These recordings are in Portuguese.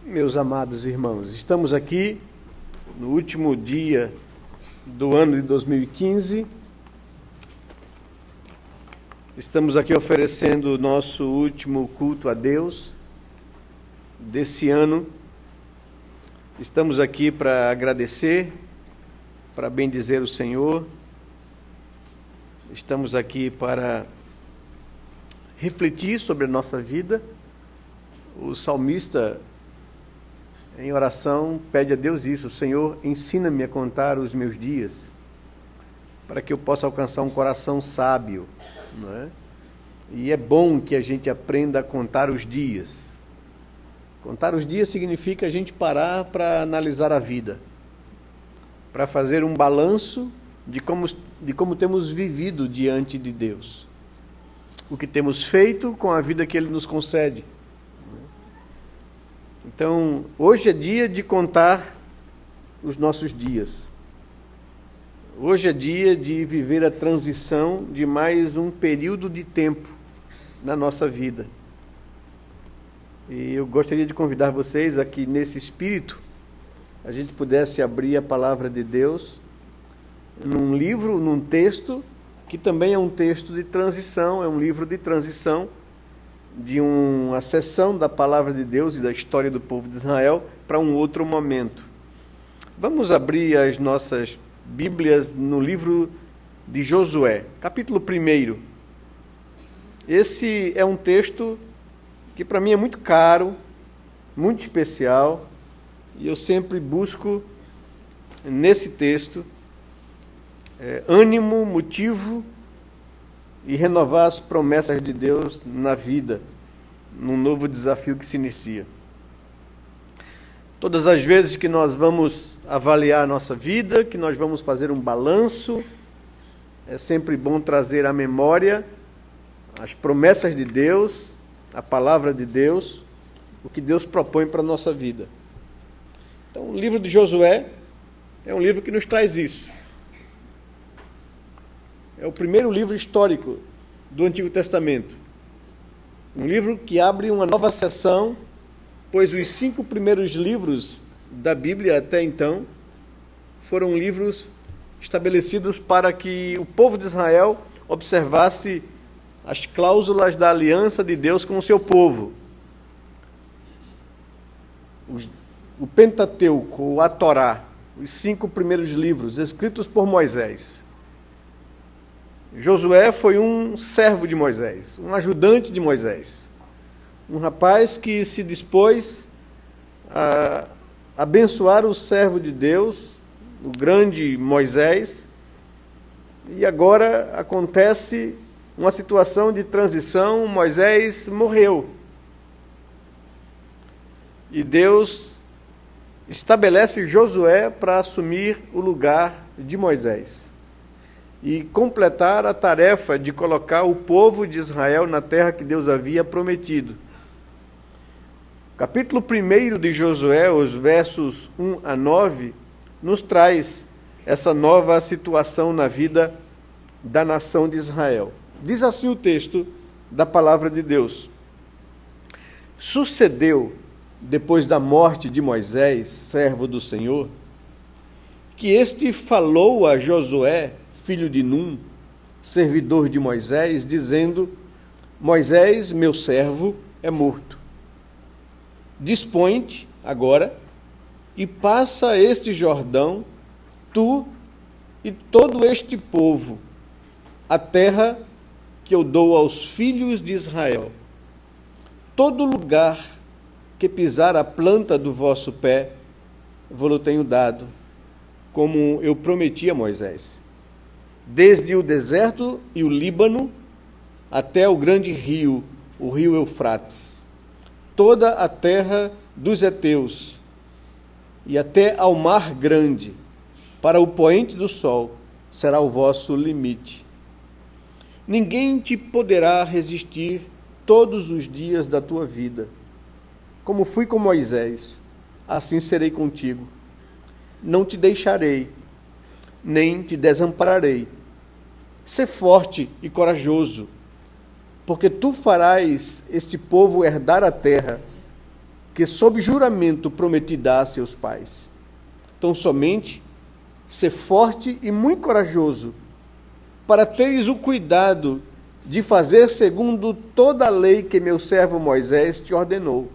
Meus amados irmãos, estamos aqui no último dia do ano de 2015. Estamos aqui oferecendo o nosso último culto a Deus desse ano. Estamos aqui para agradecer, para bendizer o Senhor. Estamos aqui para refletir sobre a nossa vida. O salmista, em oração, pede a Deus isso: Senhor, ensina-me a contar os meus dias, para que eu possa alcançar um coração sábio, não é? E é bom que a gente aprenda a contar os dias. Contar os dias significa a gente parar para analisar a vida, para fazer um balanço de como temos vivido diante de Deus, o que temos feito com a vida que Ele nos concede. Então, hoje é dia de contar os nossos dias. Hoje é dia de viver a transição de mais um período de tempo na nossa vida. E eu gostaria de convidar vocês a que, nesse espírito, a gente pudesse abrir a palavra de Deus num livro, num texto, que também é um texto de transição, é um livro de transição, de uma seção da palavra de Deus e da história do povo de Israel para um outro momento. Vamos abrir as nossas Bíblias no livro de Josué, capítulo 1. Esse é um texto que para mim é muito caro, muito especial, e eu sempre busco nesse texto ânimo, motivo e renovar as promessas de Deus na vida, num novo desafio que se inicia. Todas as vezes que nós vamos avaliar a nossa vida, que nós vamos fazer um balanço, é sempre bom trazer à memória as promessas de Deus, a palavra de Deus, o que Deus propõe para a nossa vida. Então, o livro de Josué é um livro que nos traz isso. É o primeiro livro histórico do Antigo Testamento. Um livro que abre uma nova seção, pois os 5 primeiros livros da Bíblia até então foram livros estabelecidos para que o povo de Israel observasse as cláusulas da aliança de Deus com o seu povo. O Pentateuco, a Torá, os 5 primeiros livros escritos por Moisés. Josué foi um servo de Moisés, um ajudante de Moisés, um rapaz que se dispôs a abençoar o servo de Deus, o grande Moisés, e agora acontece uma situação de transição. Moisés morreu e Deus estabelece Josué para assumir o lugar de Moisés e completar a tarefa de colocar o povo de Israel na terra que Deus havia prometido. Capítulo 1 de Josué, os versos 1 a 9, nos traz essa nova situação na vida da nação de Israel. Diz assim o texto da palavra de Deus: Sucedeu, depois da morte de Moisés, servo do Senhor, que este falou a Josué, filho de Num, servidor de Moisés, dizendo: Moisés, meu servo, é morto. Dispõe-te agora e passa este Jordão, tu e todo este povo, a terra que eu dou aos filhos de Israel. Todo lugar que pisar a planta do vosso pé, vou-lo tenho dado, como eu prometi a Moisés. Desde o deserto e o Líbano até o grande rio, o rio Eufrates, toda a terra dos heteus e até ao mar grande, para o poente do sol, será o vosso limite. Ninguém te poderá resistir todos os dias da tua vida. Como fui com Moisés, assim serei contigo. Não te deixarei, nem te desampararei. Sê forte e corajoso, porque tu farás este povo herdar a terra que sob juramento prometi dar a seus pais. Tão somente ser forte e muito corajoso, para teres o cuidado de fazer segundo toda a lei que meu servo Moisés te ordenou.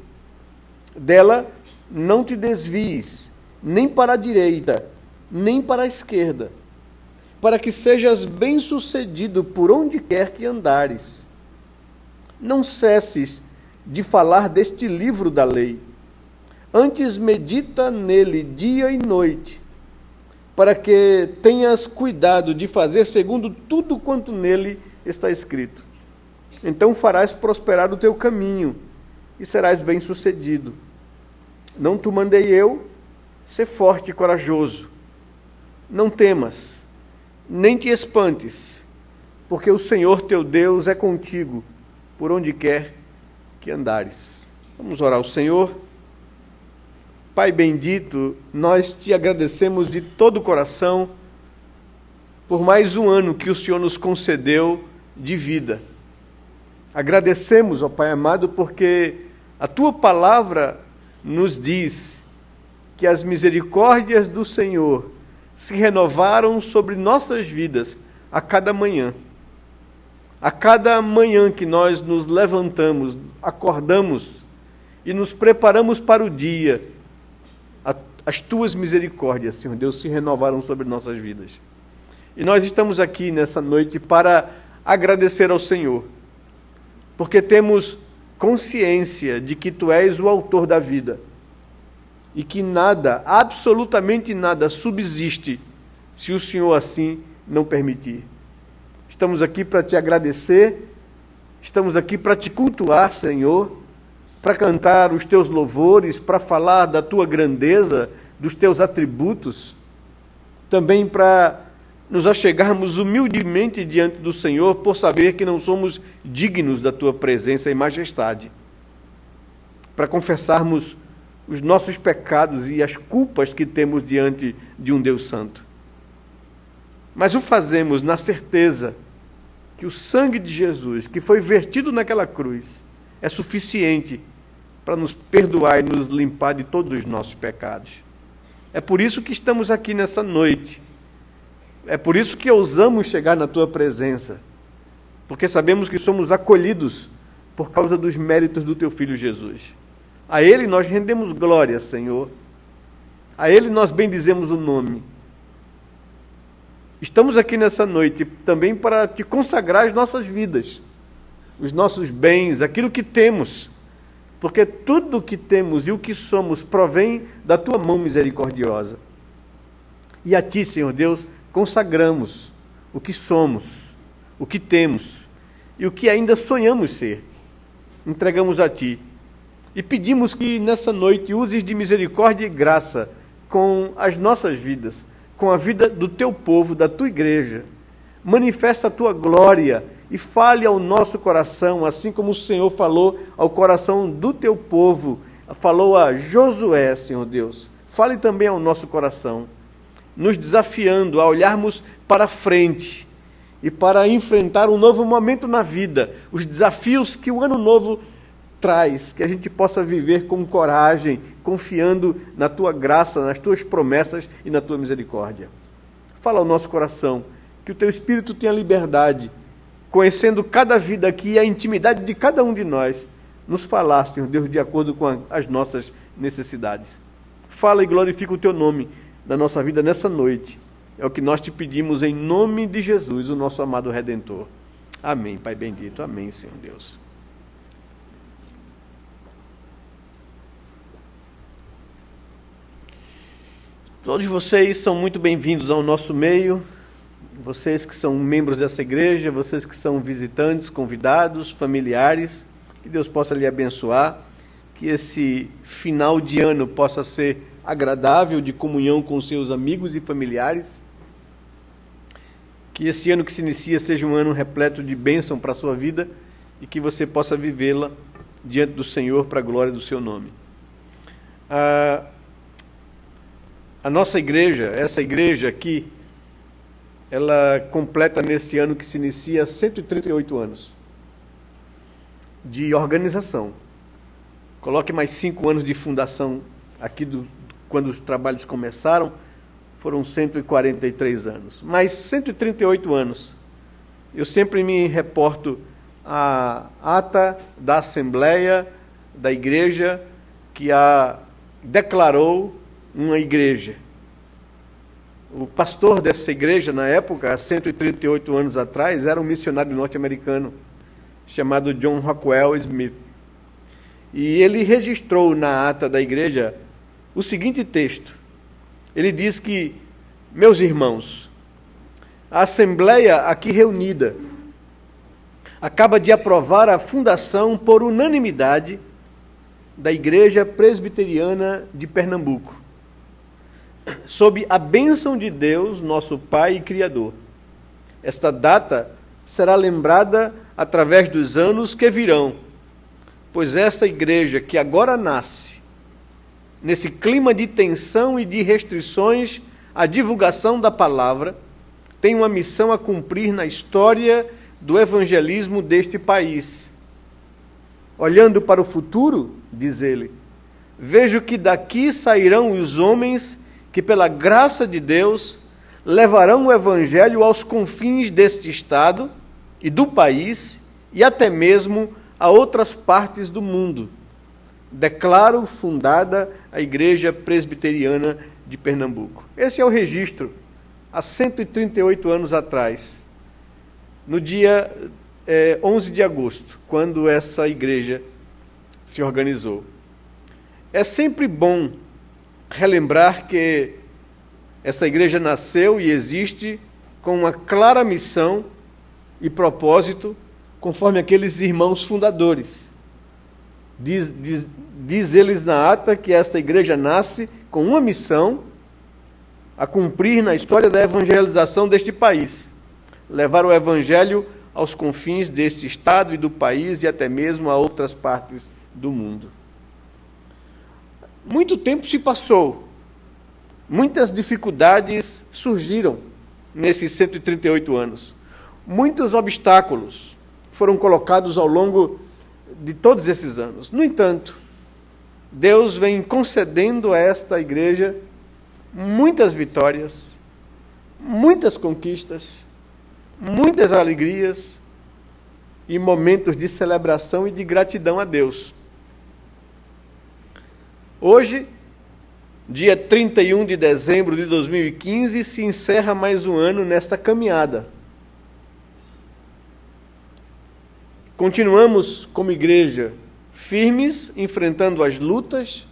Dela não te desvies, nem para a direita, nem para a esquerda, para que sejas bem-sucedido por onde quer que andares. Não cesses de falar deste livro da lei, antes medita nele dia e noite, para que tenhas cuidado de fazer segundo tudo quanto nele está escrito. Então farás prosperar o teu caminho e serás bem-sucedido. Não te mandei eu? Sê forte e corajoso. Não temas, nem te espantes, porque o Senhor teu Deus é contigo, por onde quer que andares. Vamos orar ao Senhor. Pai bendito, nós te agradecemos de todo o coração por mais um ano que o Senhor nos concedeu de vida. Agradecemos, ó Pai amado, porque a tua palavra nos diz que as misericórdias do Senhor se renovaram sobre nossas vidas a cada manhã. A cada manhã que nós nos levantamos, acordamos e nos preparamos para o dia, as tuas misericórdias, Senhor Deus, se renovaram sobre nossas vidas. E nós estamos aqui nessa noite para agradecer ao Senhor, porque temos consciência de que Tu és o autor da vida e que nada, absolutamente nada, subsiste se o Senhor assim não permitir. Estamos aqui para Te agradecer, estamos aqui para Te cultuar, Senhor, para cantar os Teus louvores, para falar da Tua grandeza, dos Teus atributos, também para nos achegarmos humildemente diante do Senhor, por saber que não somos dignos da Tua presença e majestade, para confessarmos os nossos pecados e as culpas que temos diante de um Deus Santo. Mas o fazemos na certeza que o sangue de Jesus, que foi vertido naquela cruz, é suficiente para nos perdoar e nos limpar de todos os nossos pecados. É por isso que estamos aqui nessa noite. É por isso que ousamos chegar na Tua presença, porque sabemos que somos acolhidos por causa dos méritos do Teu Filho Jesus. A Ele nós rendemos glória, Senhor. A Ele nós bendizemos o nome. Estamos aqui nessa noite também para Te consagrar as nossas vidas, os nossos bens, aquilo que temos, porque tudo o que temos e o que somos provém da Tua mão misericordiosa. E a Ti, Senhor Deus, consagramos o que somos, o que temos e o que ainda sonhamos ser. Entregamos a Ti e pedimos que nessa noite uses de misericórdia e graça com as nossas vidas, com a vida do Teu povo, da Tua igreja. Manifesta a Tua glória e fale ao nosso coração, assim como o Senhor falou ao coração do Teu povo, falou a Josué, Senhor Deus. Fale também ao nosso coração, nos desafiando a olharmos para frente e para enfrentar um novo momento na vida, os desafios que o ano novo traz, que a gente possa viver com coragem, confiando na Tua graça, nas Tuas promessas e na Tua misericórdia. Fala ao nosso coração, que o Teu Espírito tenha liberdade, conhecendo cada vida aqui e a intimidade de cada um de nós, nos falar, Senhor Deus, de acordo com as nossas necessidades. Fala e glorifica o Teu nome na nossa vida nessa noite. É o que nós Te pedimos em nome de Jesus, o nosso amado Redentor. Amém, Pai bendito. Amém, Senhor Deus. Todos vocês são muito bem-vindos ao nosso meio. Vocês que são membros dessa igreja, vocês que são visitantes, convidados, familiares, que Deus possa lhe abençoar, que esse final de ano possa ser agradável, de comunhão com seus amigos e familiares, que esse ano que se inicia seja um ano repleto de bênção para a sua vida e que você possa vivê-la diante do Senhor para a glória do seu nome. A nossa igreja, essa igreja aqui, ela completa nesse ano que se inicia 138 anos de organização. Coloque mais 5 anos de fundação aqui, quando os trabalhos começaram, foram 143 anos. Mais 138 anos. Eu sempre me reporto à ata da Assembleia da Igreja que a declarou uma igreja. O pastor dessa igreja, na época, há 138 anos atrás, era um missionário norte-americano chamado John Rockwell Smith. E ele registrou na ata da igreja o seguinte texto. Ele diz que, meus irmãos, a Assembleia aqui reunida acaba de aprovar a fundação por unanimidade da Igreja Presbiteriana de Pernambuco, sob a bênção de Deus, nosso Pai e Criador. Esta data será lembrada através dos anos que virão, pois esta igreja que agora nasce, nesse clima de tensão e de restrições à divulgação da palavra, tem uma missão a cumprir na história do evangelismo deste país. Olhando para o futuro, diz ele, vejo que daqui sairão os homens que, pela graça de Deus, levarão o evangelho aos confins deste estado e do país e até mesmo a outras partes do mundo. Declaro fundada a Igreja Presbiteriana de Pernambuco. Esse é o registro, há 138 anos atrás, no dia 11 de agosto, quando essa igreja se organizou. É sempre bom relembrar que essa igreja nasceu e existe com uma clara missão e propósito, conforme aqueles irmãos fundadores. Diz eles na ata que esta igreja nasce com uma missão a cumprir na história da evangelização deste país, levar o evangelho aos confins deste estado e do país e até mesmo a outras partes do mundo. Muito tempo se passou, muitas dificuldades surgiram nesses 138 anos, muitos obstáculos foram colocados ao longo de todos esses anos. No entanto, Deus vem concedendo a esta igreja muitas vitórias, muitas conquistas, muitas alegrias e momentos de celebração e de gratidão a Deus. Hoje, dia 31 de dezembro de 2015, se encerra mais um ano nesta caminhada. Continuamos como igreja firmes, enfrentando as lutas,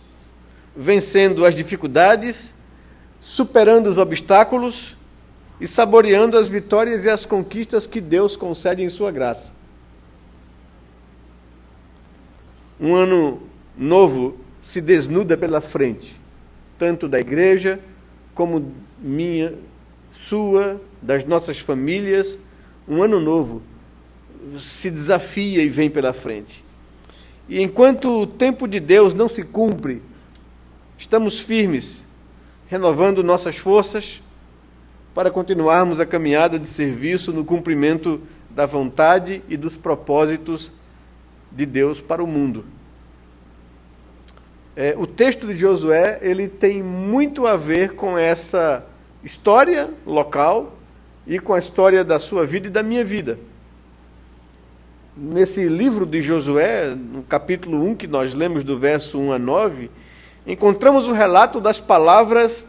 vencendo as dificuldades, superando os obstáculos e saboreando as vitórias e as conquistas que Deus concede em sua graça. Um ano novo se desnuda pela frente, tanto da igreja como minha, sua, das nossas famílias. Um ano novo se desafia e vem pela frente. E enquanto o tempo de Deus não se cumpre, estamos firmes, renovando nossas forças para continuarmos a caminhada de serviço no cumprimento da vontade e dos propósitos de Deus para o mundo. O texto de Josué, ele tem muito a ver com essa história local e com a história da sua vida e da minha vida. Nesse livro de Josué, no capítulo 1, que nós lemos do verso 1 a 9, encontramos o relato das palavras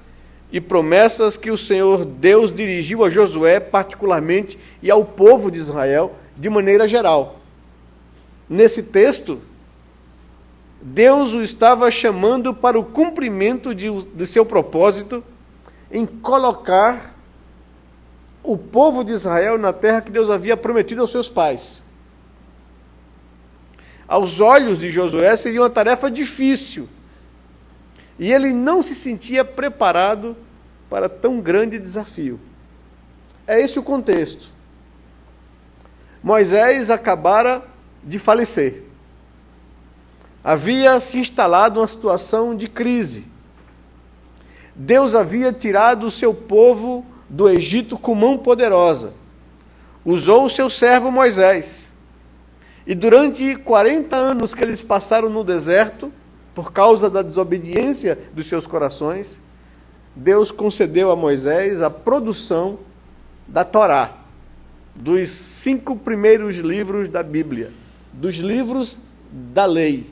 e promessas que o Senhor Deus dirigiu a Josué particularmente e ao povo de Israel de maneira geral. Nesse texto, Deus o estava chamando para o cumprimento do seu propósito em colocar o povo de Israel na terra que Deus havia prometido aos seus pais. Aos olhos de Josué seria uma tarefa difícil, e ele não se sentia preparado para tão grande desafio. É esse o contexto. Moisés acabara de falecer. Havia se instalado uma situação de crise. Deus havia tirado o seu povo do Egito com mão poderosa. Usou o seu servo Moisés. E durante 40 anos que eles passaram no deserto, por causa da desobediência dos seus corações, Deus concedeu a Moisés a produção da Torá, dos 5 primeiros livros da Bíblia, dos livros da lei.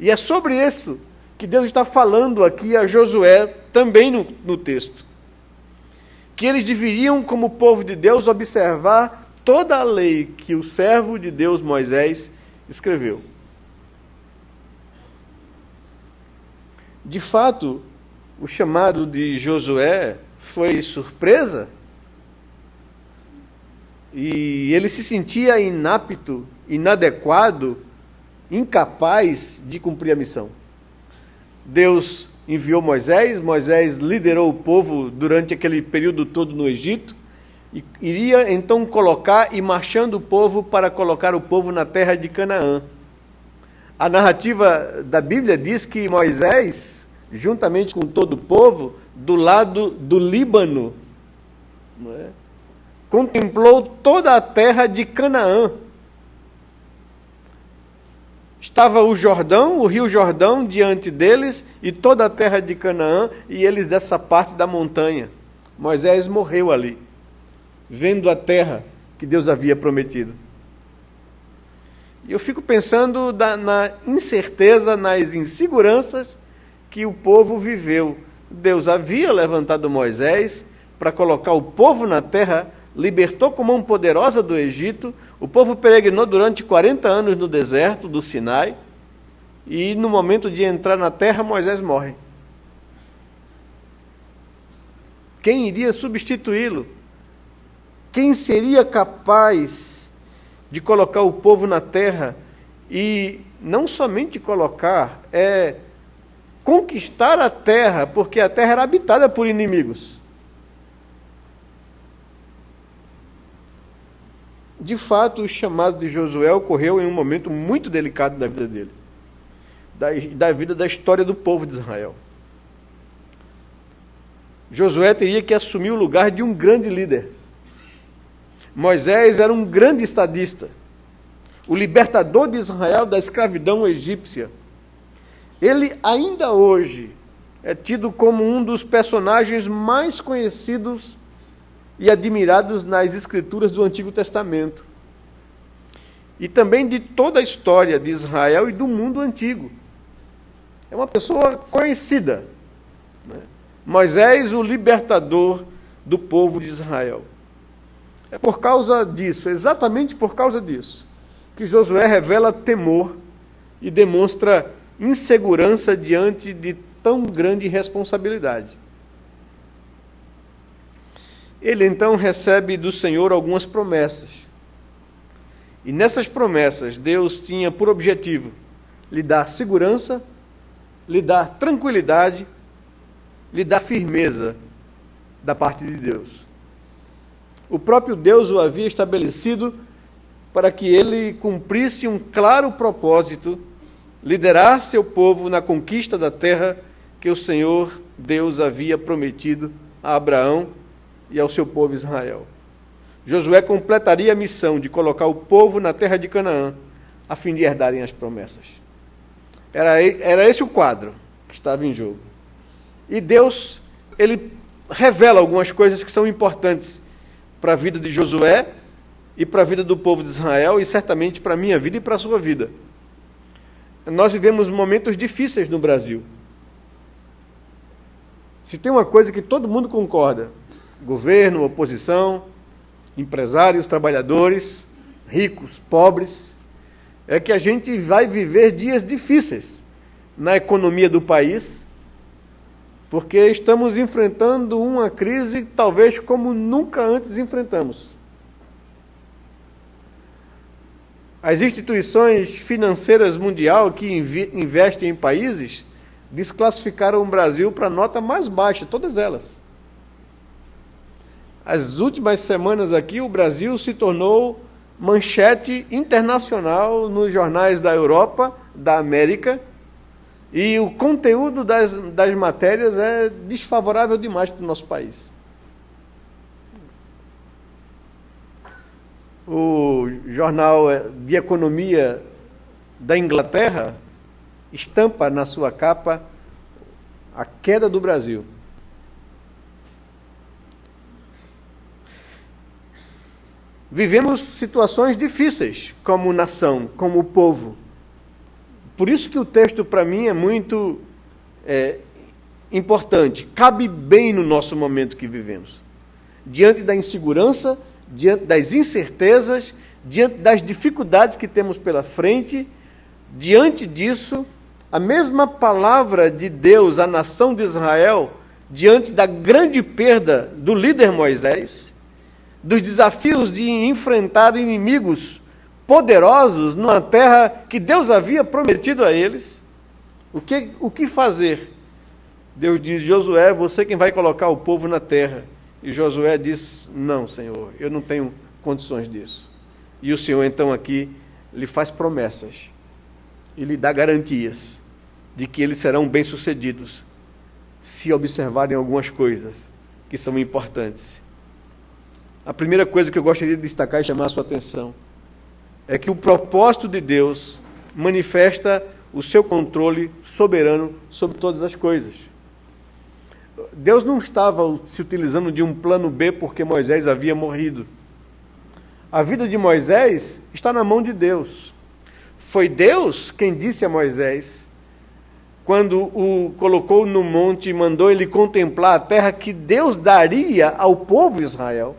E é sobre isso que Deus está falando aqui a Josué, também no texto. Que eles deveriam, como povo de Deus, observar toda a lei que o servo de Deus, Moisés, escreveu. De fato, o chamado de Josué foi surpresa, e ele se sentia inapto, inadequado, incapaz de cumprir a missão. Deus enviou Moisés, Moisés liderou o povo durante aquele período todo no Egito, e iria então colocar e marchando o povo para colocar o povo na terra de Canaã. A narrativa da Bíblia diz que Moisés, juntamente com todo o povo, do lado do Líbano, não é? Contemplou toda a terra de Canaã. Estava o Jordão, o rio Jordão, diante deles, e toda a terra de Canaã, e eles dessa parte da montanha. Moisés morreu ali, vendo a terra que Deus havia prometido. E eu fico pensando na incerteza, nas inseguranças que o povo viveu. Deus havia levantado Moisés para colocar o povo na terra, libertou com mão poderosa do Egito, o povo peregrinou durante 40 anos no deserto do Sinai, e no momento de entrar na terra, Moisés morre. Quem iria substituí-lo? Quem seria capaz de colocar o povo na terra e não somente colocar, conquistar a terra, porque a terra era habitada por inimigos. De fato, o chamado de Josué ocorreu em um momento muito delicado da vida dele, da vida da história do povo de Israel. Josué teria que assumir o lugar de um grande líder. Moisés era um grande estadista, o libertador de Israel da escravidão egípcia. Ele ainda hoje é tido como um dos personagens mais conhecidos e admirados nas escrituras do Antigo Testamento, e também de toda a história de Israel e do mundo antigo. É uma pessoa conhecida, né? Moisés, o libertador do povo de Israel. É por causa disso, exatamente por causa disso, que Josué revela temor e demonstra insegurança diante de tão grande responsabilidade. Ele então recebe do Senhor algumas promessas. E nessas promessas, Deus tinha por objetivo lhe dar segurança, lhe dar tranquilidade, lhe dar firmeza da parte de Deus. O próprio Deus o havia estabelecido para que ele cumprisse um claro propósito, liderar seu povo na conquista da terra que o Senhor Deus havia prometido a Abraão e ao seu povo Israel. Josué completaria a missão de colocar o povo na terra de Canaã, a fim de herdarem as promessas. Era esse o quadro que estava em jogo. E Deus, ele revela algumas coisas que são importantes para a vida de Josué e para a vida do povo de Israel, e certamente para a minha vida e para a sua vida. Nós vivemos momentos difíceis no Brasil. Se tem uma coisa que todo mundo concorda, governo, oposição, empresários, trabalhadores, ricos, pobres, é que a gente vai viver dias difíceis na economia do país, porque estamos enfrentando uma crise talvez como nunca antes enfrentamos. As instituições financeiras mundiais que investem em países desclassificaram o Brasil para a nota mais baixa, todas elas. As últimas semanas aqui, o Brasil se tornou manchete internacional nos jornais da Europa, da América, e o conteúdo das matérias é desfavorável demais para o nosso país. O jornal de economia da Inglaterra estampa na sua capa a queda do Brasil. Vivemos situações difíceis como nação, como povo. Por isso que o texto, para mim, é muito importante. Cabe bem no nosso momento que vivemos. Diante da insegurança, diante das incertezas, diante das dificuldades que temos pela frente, diante disso, a mesma palavra de Deus à nação de Israel, diante da grande perda do líder Moisés, dos desafios de enfrentar inimigos poderosos numa terra que Deus havia prometido a eles. O que fazer? Deus diz: Josué, você quem vai colocar o povo na terra. E Josué diz: não, Senhor, eu não tenho condições disso. E o Senhor então aqui lhe faz promessas e lhe dá garantias de que eles serão bem-sucedidos se observarem algumas coisas que são importantes. A primeira coisa que eu gostaria de destacar e chamar a sua atenção é que o propósito de Deus manifesta o seu controle soberano sobre todas as coisas. Deus não estava se utilizando de um plano B porque Moisés havia morrido. A vida de Moisés está na mão de Deus. Foi Deus quem disse a Moisés, quando o colocou no monte e mandou ele contemplar a terra que Deus daria ao povo de Israel,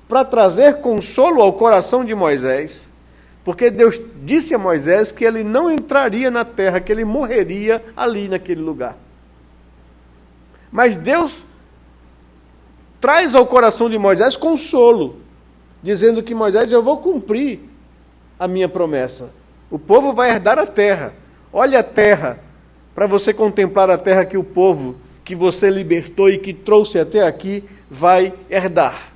para trazer consolo ao coração de Moisés, porque Deus disse a Moisés que ele não entraria na terra, que ele morreria ali naquele lugar. Mas Deus traz ao coração de Moisés consolo, dizendo que Moisés, eu vou cumprir a minha promessa. O povo vai herdar a terra. Olha a terra, para você contemplar a terra que o povo que você libertou e que trouxe até aqui vai herdar.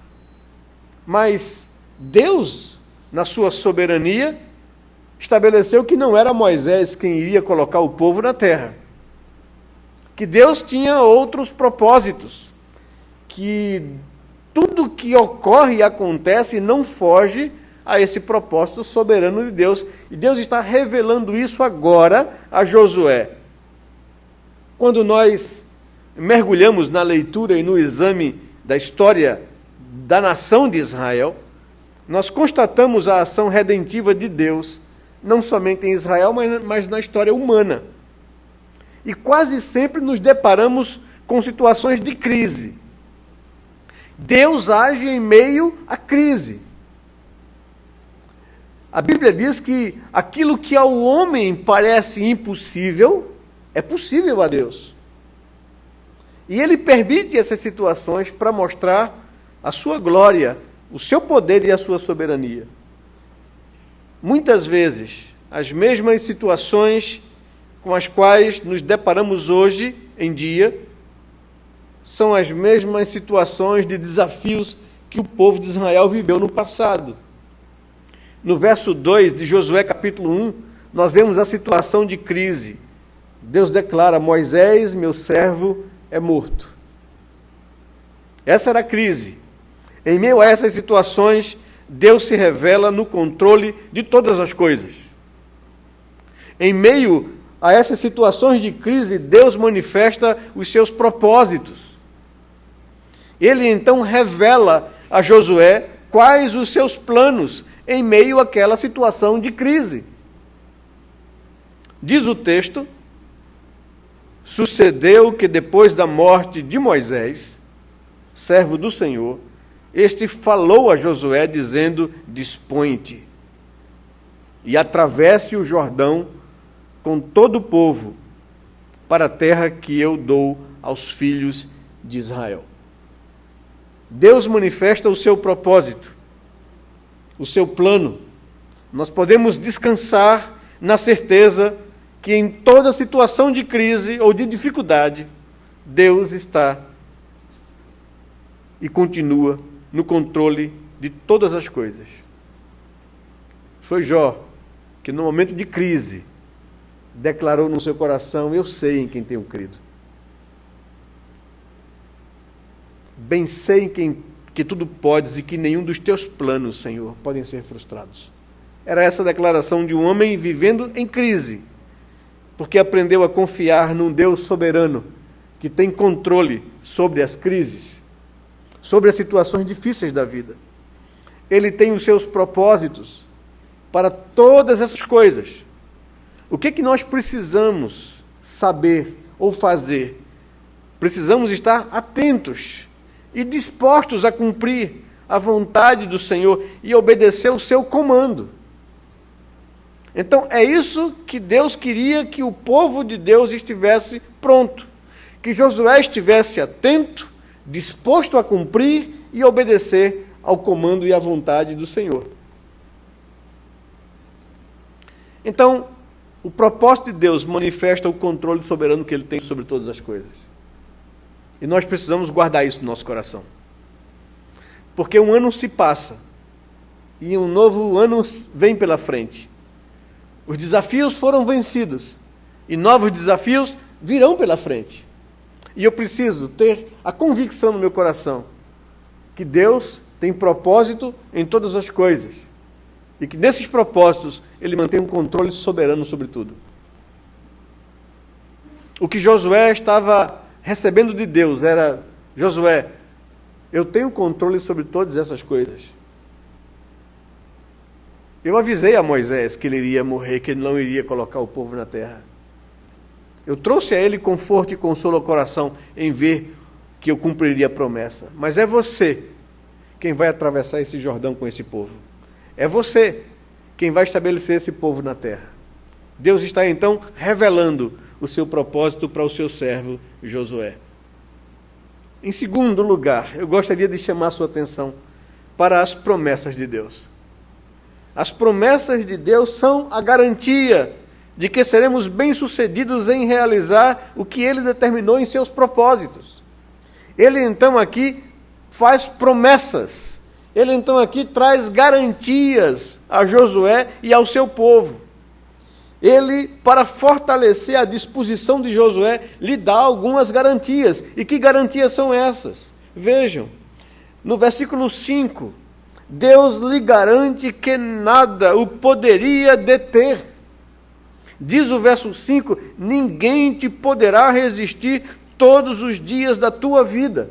Mas Deus, na sua soberania, estabeleceu que não era Moisés quem iria colocar o povo na terra. Que Deus tinha outros propósitos. Que tudo que ocorre e acontece não foge a esse propósito soberano de Deus. E Deus está revelando isso agora a Josué. Quando nós mergulhamos na leitura e no exame da história da nação de Israel, nós constatamos a ação redentiva de Deus, não somente em Israel, mas na história humana. E quase sempre nos deparamos com situações de crise. Deus age em meio à crise. A Bíblia diz que aquilo que ao homem parece impossível, é possível a Deus. E Ele permite essas situações para mostrar a sua glória, o seu poder e a sua soberania. Muitas vezes, as mesmas situações com as quais nos deparamos hoje em dia, são as mesmas situações de desafios que o povo de Israel viveu no passado. No verso 2 de Josué capítulo 1, nós vemos a situação de crise. Deus declara: Moisés, meu servo, é morto. Essa era a crise. Em meio a essas situações, Deus se revela no controle de todas as coisas. Em meio a essas situações de crise, Deus manifesta os seus propósitos. Ele então revela a Josué quais os seus planos em meio àquela situação de crise. Diz o texto: sucedeu que depois da morte de Moisés, servo do Senhor, este falou a Josué dizendo: dispõe-te e atravesse o Jordão com todo o povo para a terra que eu dou aos filhos de Israel. Deus manifesta o seu propósito, o seu plano. Nós podemos descansar na certeza que em toda situação de crise ou de dificuldade, Deus está e continua no controle de todas as coisas. Foi Jó que, no momento de crise, declarou no seu coração: eu sei em quem tenho crido. Bem sei em quem que tudo podes e que nenhum dos teus planos, Senhor, podem ser frustrados. Era essa a declaração de um homem vivendo em crise, porque aprendeu a confiar num Deus soberano, que tem controle sobre as crises, sobre as situações difíceis da vida. Ele tem os seus propósitos para todas essas coisas. O que é que nós precisamos saber ou fazer? Precisamos estar atentos e dispostos a cumprir a vontade do Senhor e obedecer o seu comando. Então, é isso que Deus queria que o povo de Deus estivesse pronto, que Josué estivesse atento, disposto a cumprir e obedecer ao comando e à vontade do Senhor. Então, o propósito de Deus manifesta o controle soberano que Ele tem sobre todas as coisas. E nós precisamos guardar isso no nosso coração. Porque um ano se passa e um novo ano vem pela frente. Os desafios foram vencidos e novos desafios virão pela frente. E eu preciso ter a convicção no meu coração que Deus tem propósito em todas as coisas e que nesses propósitos Ele mantém um controle soberano sobre tudo. O que Josué estava recebendo de Deus era: Josué, eu tenho controle sobre todas essas coisas. Eu avisei a Moisés que ele iria morrer, que ele não iria colocar o povo na terra. Eu trouxe a ele conforto e consolo ao coração em ver que eu cumpriria a promessa. Mas é você quem vai atravessar esse Jordão com esse povo. É você quem vai estabelecer esse povo na terra. Deus está então revelando o seu propósito para o seu servo Josué. Em segundo lugar, eu gostaria de chamar a sua atenção para as promessas de Deus. As promessas de Deus são a garantia de que seremos bem-sucedidos em realizar o que Ele determinou em seus propósitos. Ele então aqui faz promessas. Ele então aqui traz garantias a Josué e ao seu povo. Ele, para fortalecer a disposição de Josué, lhe dá algumas garantias. E que garantias são essas? Vejam, no versículo 5, Deus lhe garante que nada o poderia deter. Diz o verso 5, ninguém te poderá resistir todos os dias da tua vida.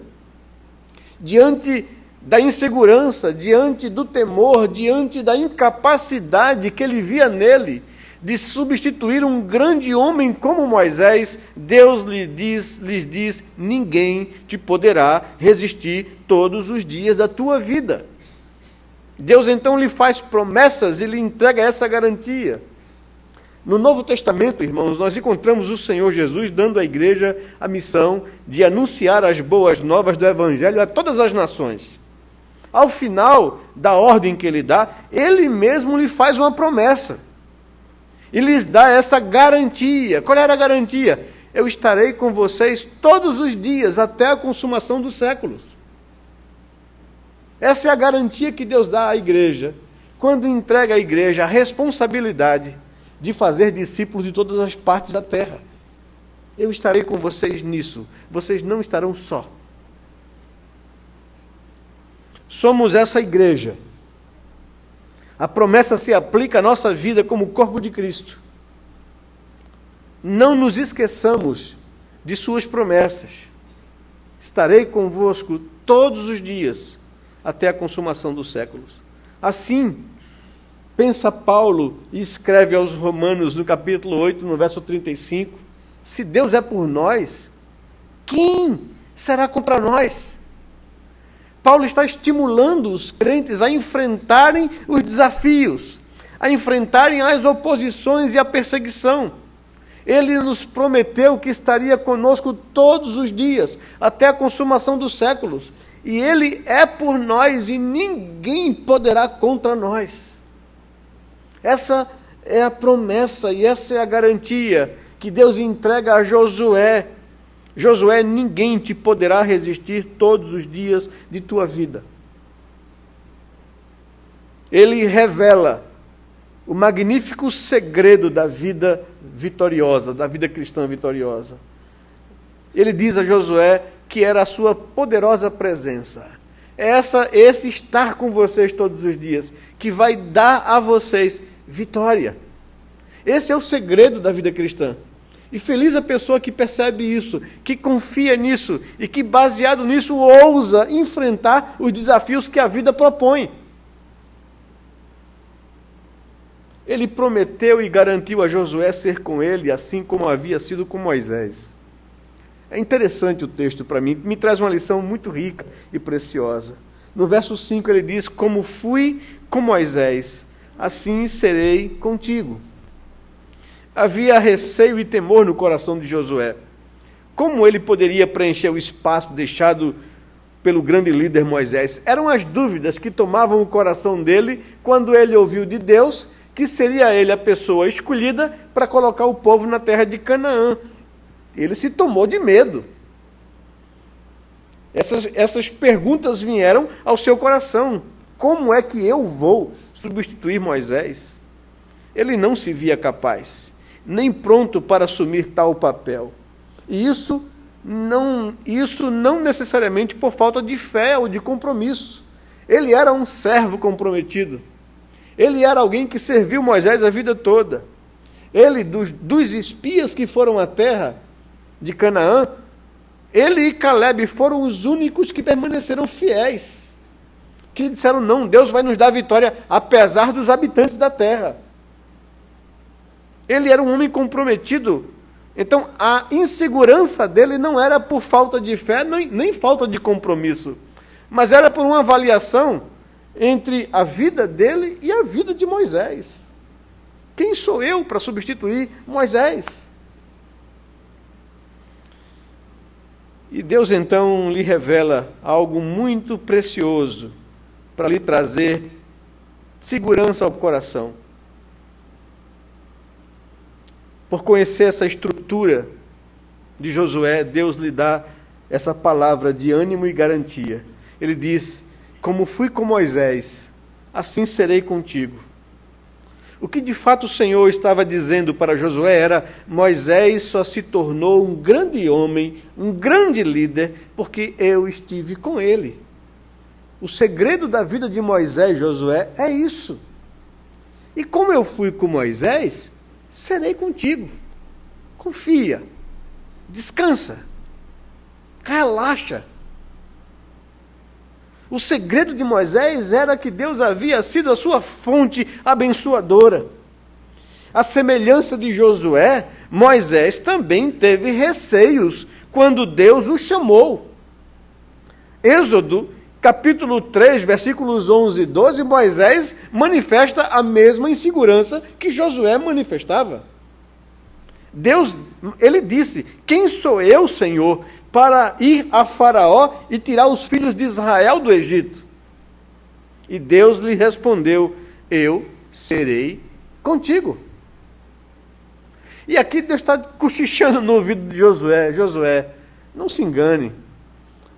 Diante da insegurança, diante do temor, diante da incapacidade que ele via nele de substituir um grande homem como Moisés, Deus lhes diz, ninguém te poderá resistir todos os dias da tua vida. Deus então lhe faz promessas e lhe entrega essa garantia. No Novo Testamento, irmãos, nós encontramos o Senhor Jesus dando à igreja a missão de anunciar as boas novas do Evangelho a todas as nações. Ao final da ordem que ele dá, ele mesmo lhe faz uma promessa. E lhes dá essa garantia. Qual era a garantia? Eu estarei com vocês todos os dias, até a consumação dos séculos. Essa é a garantia que Deus dá à igreja, quando entrega à igreja a responsabilidade de fazer discípulos de todas as partes da terra. Eu estarei com vocês nisso. Vocês não estarão só. Somos essa igreja. A promessa se aplica à nossa vida como corpo de Cristo. Não nos esqueçamos de suas promessas. Estarei convosco todos os dias, até a consumação dos séculos. Assim, pensa Paulo e escreve aos Romanos, no capítulo 8, no verso 35, se Deus é por nós, quem será contra nós? Paulo está estimulando os crentes a enfrentarem os desafios, a enfrentarem as oposições e a perseguição. Ele nos prometeu que estaria conosco todos os dias, até a consumação dos séculos. E Ele é por nós e ninguém poderá contra nós. Essa é a promessa e essa é a garantia que Deus entrega a Josué. Josué, ninguém te poderá resistir todos os dias de tua vida. Ele revela o magnífico segredo da vida vitoriosa, da vida cristã vitoriosa. Ele diz a Josué que era a sua poderosa presença, esse estar com vocês todos os dias, que vai dar a vocês vitória. Esse é o segredo da vida cristã. E feliz a pessoa que percebe isso, que confia nisso e que, baseado nisso, ousa enfrentar os desafios que a vida propõe. Ele prometeu e garantiu a Josué ser com ele, assim como havia sido com Moisés. É interessante o texto para mim, me traz uma lição muito rica e preciosa. No verso 5 ele diz: como fui com Moisés, assim serei contigo. Havia receio e temor no coração de Josué. Como ele poderia preencher o espaço deixado pelo grande líder Moisés? Eram as dúvidas que tomavam o coração dele quando ele ouviu de Deus que seria ele a pessoa escolhida para colocar o povo na terra de Canaã. Ele se tomou de medo. Essas perguntas vieram ao seu coração. Como é que eu vou substituir Moisés? Ele não se via capaz, nem pronto para assumir tal papel. E isso não necessariamente por falta de fé ou de compromisso. Ele era um servo comprometido. Ele era alguém que serviu Moisés a vida toda. Ele, dos espias que foram à terra de Canaã, ele e Calebe foram os únicos que permaneceram fiéis. Que disseram: não, Deus vai nos dar vitória apesar dos habitantes da terra. Ele era um homem comprometido. Então, a insegurança dele não era por falta de fé, nem falta de compromisso, mas era por uma avaliação entre a vida dele e a vida de Moisés. Quem sou eu para substituir Moisés? E Deus então lhe revela algo muito precioso para lhe trazer segurança ao coração. Por conhecer essa estrutura de Josué, Deus lhe dá essa palavra de ânimo e garantia. Ele diz: como fui com Moisés, assim serei contigo. O que de fato o Senhor estava dizendo para Josué era: Moisés só se tornou um grande homem, um grande líder, porque eu estive com ele. O segredo da vida de Moisés, Josué, é isso. E como eu fui com Moisés, serei contigo. Confia, descansa, relaxa. O segredo de Moisés era que Deus havia sido a sua fonte abençoadora. A semelhança de Josué, Moisés também teve receios quando Deus o chamou. Êxodo, capítulo 3, versículos 11 e 12, Moisés manifesta a mesma insegurança que Josué manifestava. Ele disse: quem sou eu, Senhor, para ir a Faraó e tirar os filhos de Israel do Egito? E Deus lhe respondeu: eu serei contigo. E aqui Deus está cochichando no ouvido de Josué: Josué, não se engane.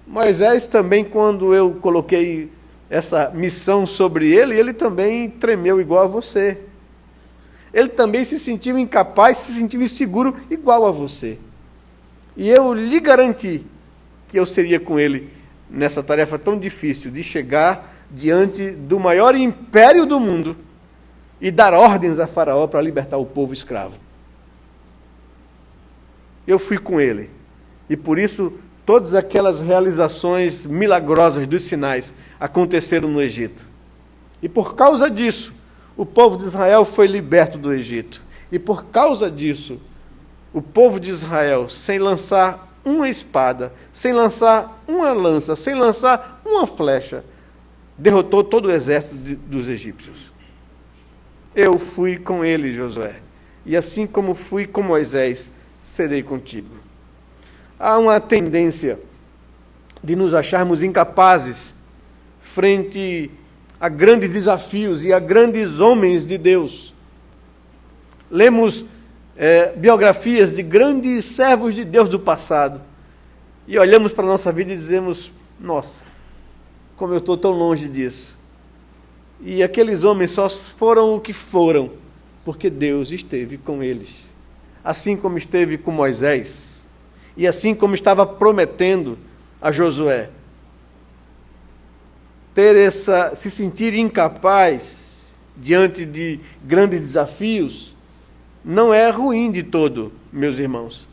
Moisés também, quando eu coloquei essa missão sobre ele, ele também tremeu igual a você. Ele também se sentiu incapaz, se sentiu inseguro igual a você. E eu lhe garanti que eu seria com ele nessa tarefa tão difícil de chegar diante do maior império do mundo e dar ordens a Faraó para libertar o povo escravo. Eu fui com ele. E por isso todas aquelas realizações milagrosas dos sinais aconteceram no Egito. E por causa disso, o povo de Israel foi liberto do Egito. E por causa disso, o povo de Israel, sem lançar uma espada, sem lançar uma lança, sem lançar uma flecha, derrotou todo o exército dos egípcios. Eu fui com ele, Josué, e assim como fui com Moisés, serei contigo. Há uma tendência de nos acharmos incapazes frente a grandes desafios e a grandes homens de Deus. Lemos biografias de grandes servos de Deus do passado e olhamos para a nossa vida e dizemos: nossa, como eu estou tão longe disso. E aqueles homens só foram o que foram porque Deus esteve com eles, assim como esteve com Moisés e assim como estava prometendo a Josué. se sentir incapaz diante de grandes desafios, não é ruim de todo, meus irmãos,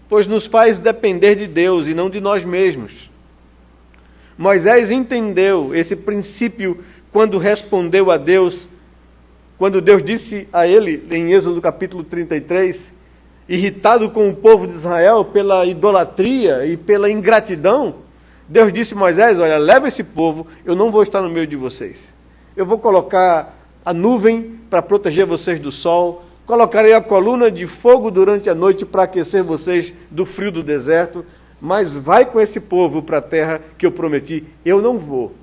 pois nos faz depender de Deus e não de nós mesmos. Moisés entendeu esse princípio quando respondeu a Deus, quando Deus disse a ele, em Êxodo capítulo 33, irritado com o povo de Israel pela idolatria e pela ingratidão, Deus disse a Moisés: olha, leva esse povo, eu não vou estar no meio de vocês. Eu vou colocar a nuvem para proteger vocês do sol, colocarei a coluna de fogo durante a noite para aquecer vocês do frio do deserto, mas vai com esse povo para a terra que eu prometi. Eu não vou,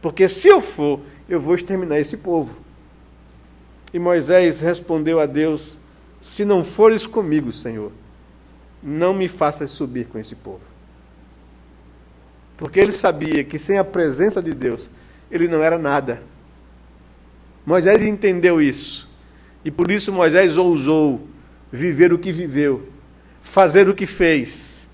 porque se eu for, eu vou exterminar esse povo. E Moisés respondeu a Deus: se não fores comigo, Senhor, não me faças subir com esse povo. Porque ele sabia que sem a presença de Deus, ele não era nada. Moisés entendeu isso. E por isso Moisés ousou viver o que viveu, fazer o que fez,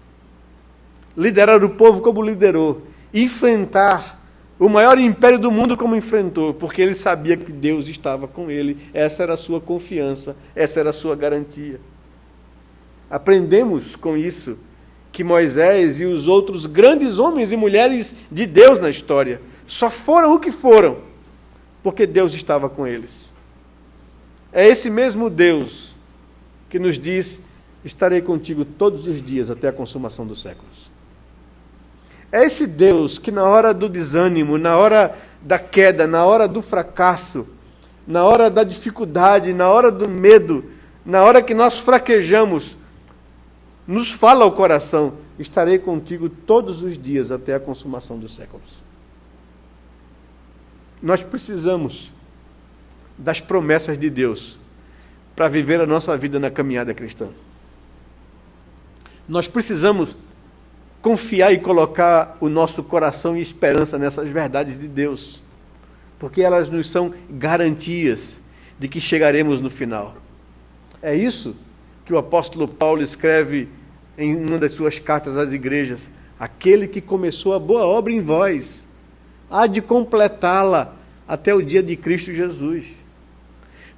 liderar o povo como liderou, enfrentar o maior império do mundo como enfrentou, porque ele sabia que Deus estava com ele. Essa era a sua confiança, essa era a sua garantia. Aprendemos com isso que Moisés e os outros grandes homens e mulheres de Deus na história só foram o que foram, porque Deus estava com eles. É esse mesmo Deus que nos diz: estarei contigo todos os dias até a consumação dos séculos. É esse Deus que na hora do desânimo, na hora da queda, na hora do fracasso, na hora da dificuldade, na hora do medo, na hora que nós fraquejamos, nos fala ao coração: estarei contigo todos os dias até a consumação dos séculos. Nós precisamos das promessas de Deus para viver a nossa vida na caminhada cristã. Nós precisamos confiar e colocar o nosso coração e esperança nessas verdades de Deus, porque elas nos são garantias de que chegaremos no final. É isso que o apóstolo Paulo escreve em uma das suas cartas às igrejas: aquele que começou a boa obra em vós, há de completá-la até o dia de Cristo Jesus.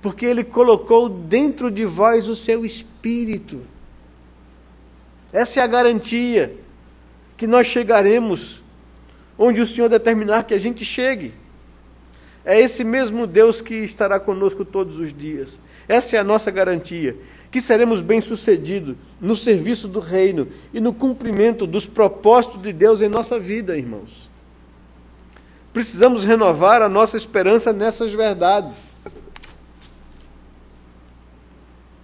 Porque ele colocou dentro de vós o seu Espírito. Essa é a garantia que nós chegaremos onde o Senhor determinar que a gente chegue. É esse mesmo Deus que estará conosco todos os dias. Essa é a nossa garantia, que seremos bem-sucedidos no serviço do reino e no cumprimento dos propósitos de Deus em nossa vida, irmãos. Precisamos renovar a nossa esperança nessas verdades.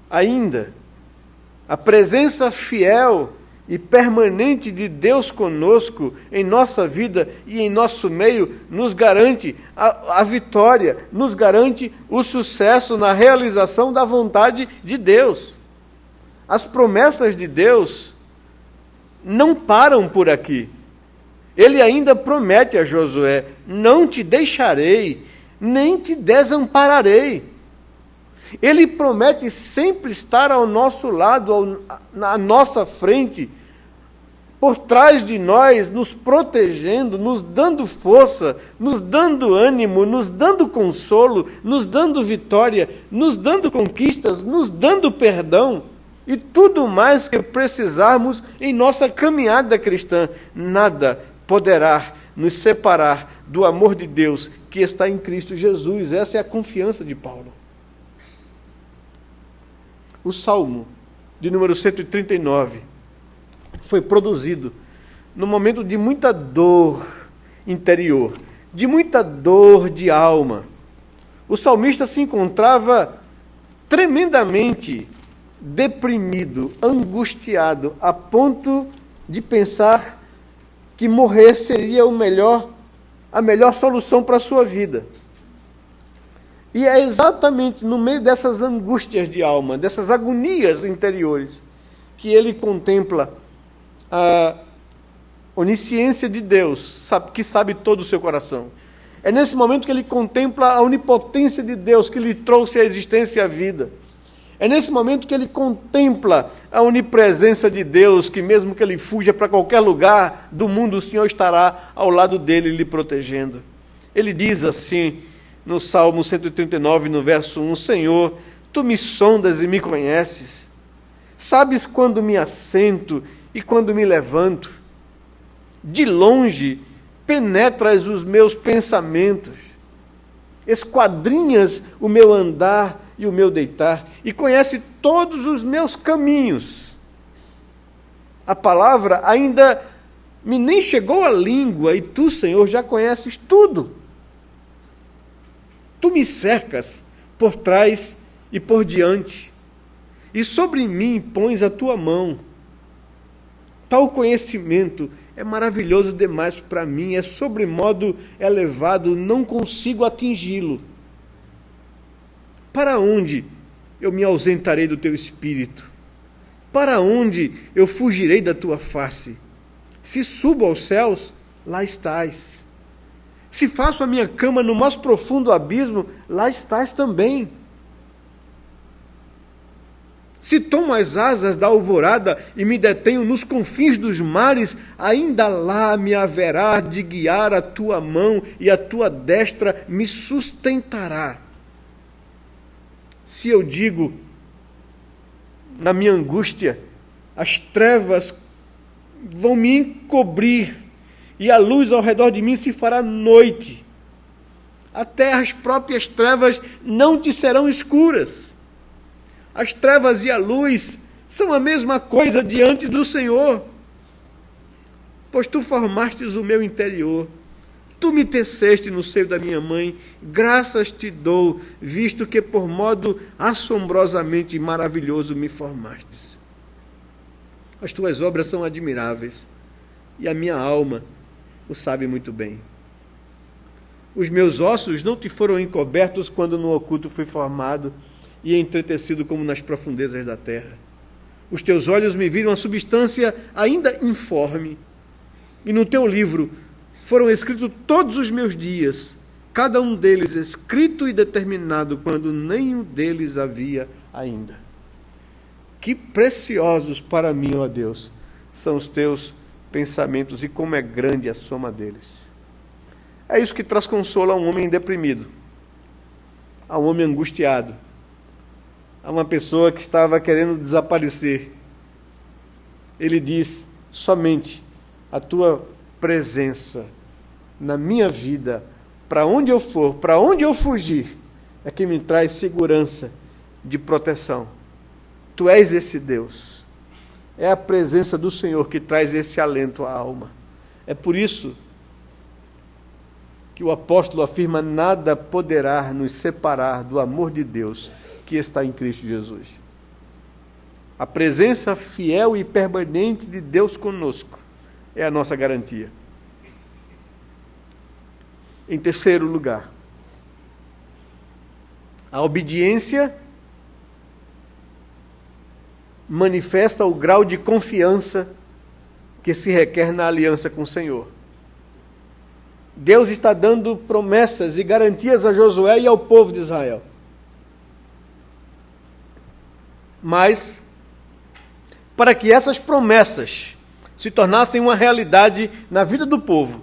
Ainda, a presença fiel e permanente de Deus conosco em nossa vida e em nosso meio nos garante a vitória, nos garante o sucesso na realização da vontade de Deus. As promessas de Deus não param por aqui. Ele ainda promete a Josué: não te deixarei, nem te desampararei. Ele promete sempre estar ao nosso lado, à nossa frente, por trás de nós, nos protegendo, nos dando força, nos dando ânimo, nos dando consolo, nos dando vitória, nos dando conquistas, nos dando perdão e tudo mais que precisarmos em nossa caminhada cristã. Nada poderá nos separar do amor de Deus que está em Cristo Jesus. Essa é a confiança de Paulo. O Salmo de número 139 foi produzido no momento de muita dor interior, de muita dor de alma. O salmista se encontrava tremendamente deprimido, angustiado, a ponto de pensar que morrer seria a melhor solução para a sua vida. E é exatamente no meio dessas angústias de alma, dessas agonias interiores, que ele contempla a onisciência de Deus, que sabe todo o seu coração. É nesse momento que ele contempla a onipotência de Deus, que lhe trouxe a existência e a vida. É nesse momento que ele contempla a onipresença de Deus, que mesmo que ele fuja para qualquer lugar do mundo, o Senhor estará ao lado dele, lhe protegendo. Ele diz assim, no Salmo 139, no verso 1, Senhor, Tu me sondas e me conheces. Sabes quando me assento e quando me levanto. De longe penetras os meus pensamentos. Esquadrinhas o meu andar e o meu deitar, e conhece todos os meus caminhos. A palavra ainda me nem chegou à língua, e tu, Senhor, já conheces tudo. Tu me cercas por trás e por diante, e sobre mim pões a tua mão. Tal conhecimento é maravilhoso demais para mim, é sobremodo elevado, não consigo atingi-lo. Para onde eu me ausentarei do teu espírito? Para onde eu fugirei da tua face? Se subo aos céus, lá estás. Se faço a minha cama no mais profundo abismo, lá estás também. Se tomo as asas da alvorada e me detenho nos confins dos mares, ainda lá me haverá de guiar a tua mão e a tua destra me sustentará. Se eu digo, na minha angústia, as trevas vão me encobrir e a luz ao redor de mim se fará noite, até as próprias trevas não te serão escuras. As trevas e a luz são a mesma coisa diante do Senhor, pois tu formastes o meu interior. Tu me teceste no seio da minha mãe, graças te dou, visto que por modo assombrosamente maravilhoso me formastes. As tuas obras são admiráveis, e a minha alma o sabe muito bem. Os meus ossos não te foram encobertos quando no oculto fui formado e entretecido como nas profundezas da terra. Os teus olhos me viram a substância ainda informe, e no teu livro foram escritos todos os meus dias, cada um deles escrito e determinado, quando nenhum deles havia ainda. Que preciosos para mim, ó Deus, são os teus pensamentos, e como é grande a soma deles. É isso que traz consolo a um homem deprimido, a um homem angustiado, a uma pessoa que estava querendo desaparecer. Ele diz, somente a tua presença na minha vida, para onde eu for, para onde eu fugir, é que me traz segurança de proteção. Tu és esse Deus. É a presença do Senhor que traz esse alento à alma. É por isso que o apóstolo afirma, nada poderá nos separar do amor de Deus que está em Cristo Jesus. A presença fiel e permanente de Deus conosco é a nossa garantia. Em terceiro lugar, a obediência manifesta o grau de confiança que se requer na aliança com o Senhor. Deus está dando promessas e garantias a Josué e ao povo de Israel. Mas, para que essas promessas se tornassem uma realidade na vida do povo,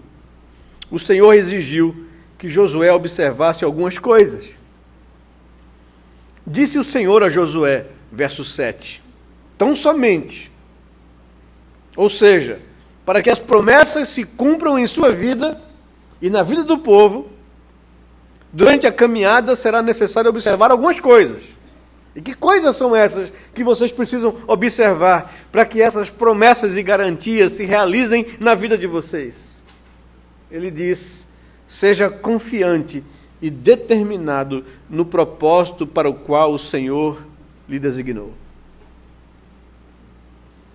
o Senhor exigiu que Josué observasse algumas coisas. Disse o Senhor a Josué, verso 7, tão somente, ou seja, para que as promessas se cumpram em sua vida e na vida do povo, durante a caminhada será necessário observar algumas coisas. E que coisas são essas que vocês precisam observar para que essas promessas e garantias se realizem na vida de vocês? Ele diz, seja confiante e determinado no propósito para o qual o Senhor lhe designou.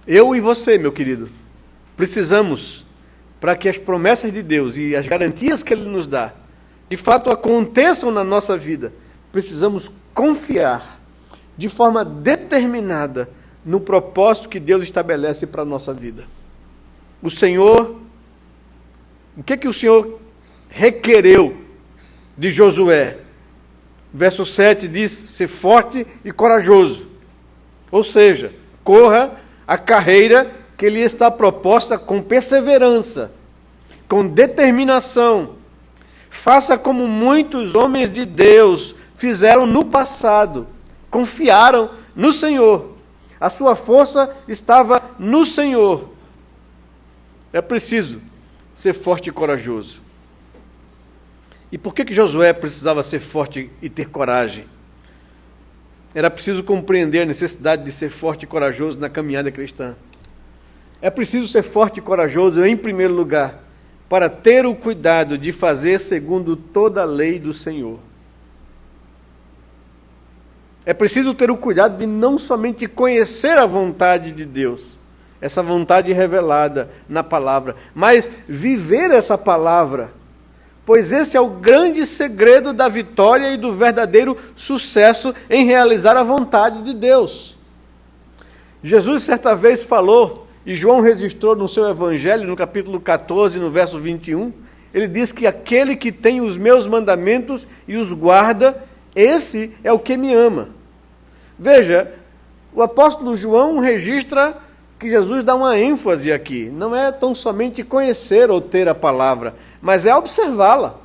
Eu e você, meu querido, precisamos, para que as promessas de Deus e as garantias que Ele nos dá, de fato aconteçam na nossa vida, precisamos confiar de forma determinada no propósito que Deus estabelece para a nossa vida. O Senhor, o que o Senhor requereu de Josué? Verso 7 diz: ser forte e corajoso. Ou seja, corra a carreira que lhe está proposta com perseverança, com determinação. Faça como muitos homens de Deus fizeram no passado. Confiaram no Senhor. A sua força estava no Senhor. É preciso ser forte e corajoso. E por que Josué precisava ser forte e ter coragem? Era preciso compreender a necessidade de ser forte e corajoso na caminhada cristã. É preciso ser forte e corajoso, em primeiro lugar, para ter o cuidado de fazer segundo toda a lei do Senhor. É preciso ter o cuidado de não somente conhecer a vontade de Deus, essa vontade revelada na palavra, mas viver essa palavra, pois esse é o grande segredo da vitória e do verdadeiro sucesso em realizar a vontade de Deus. Jesus certa vez falou, e João registrou no seu evangelho, no capítulo 14, no verso 21, ele diz que aquele que tem os meus mandamentos e os guarda, esse é o que me ama. Veja, o apóstolo João registra que Jesus dá uma ênfase aqui. Não é tão somente conhecer ou ter a palavra, mas é observá-la.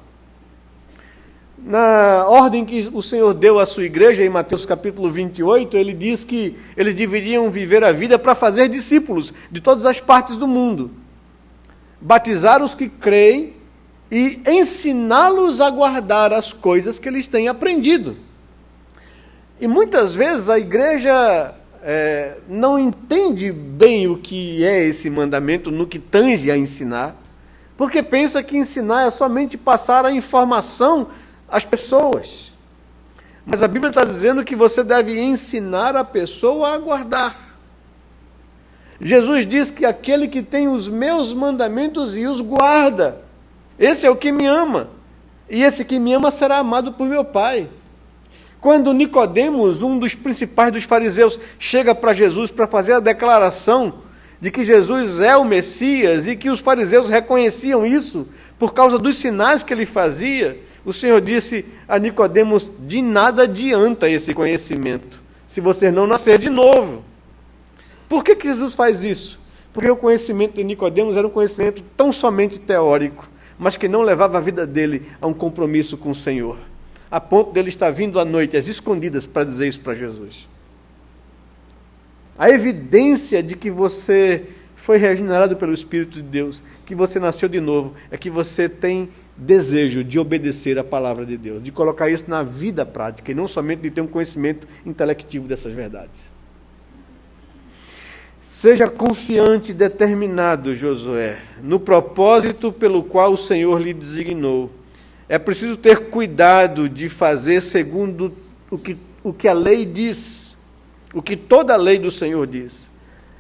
Na ordem que o Senhor deu à sua igreja, em Mateus capítulo 28, ele diz que eles deveriam viver a vida para fazer discípulos de todas as partes do mundo. Batizar os que creem e ensiná-los a guardar as coisas que eles têm aprendido. E muitas vezes a igreja não entende bem o que é esse mandamento no que tange a ensinar, porque pensa que ensinar é somente passar a informação às pessoas. Mas a Bíblia está dizendo que você deve ensinar a pessoa a guardar. Jesus diz que aquele que tem os meus mandamentos e os guarda, esse é o que me ama, e esse que me ama será amado por meu Pai. Quando Nicodemos, um dos principais dos fariseus, chega para Jesus para fazer a declaração de que Jesus é o Messias e que os fariseus reconheciam isso por causa dos sinais que ele fazia, o Senhor disse a Nicodemos: de nada adianta esse conhecimento, se você não nascer de novo. Por que Jesus faz isso? Porque o conhecimento de Nicodemos era um conhecimento tão somente teórico, mas que não levava a vida dele a um compromisso com o Senhor, a ponto dele estar vindo à noite, às escondidas, para dizer isso para Jesus. A evidência de que você foi regenerado pelo Espírito de Deus, que você nasceu de novo, é que você tem desejo de obedecer a palavra de Deus, de colocar isso na vida prática, e não somente de ter um conhecimento intelectivo dessas verdades. Seja confiante e determinado, Josué, no propósito pelo qual o Senhor lhe designou. É preciso ter cuidado de fazer segundo o que a lei diz, o que toda a lei do Senhor diz.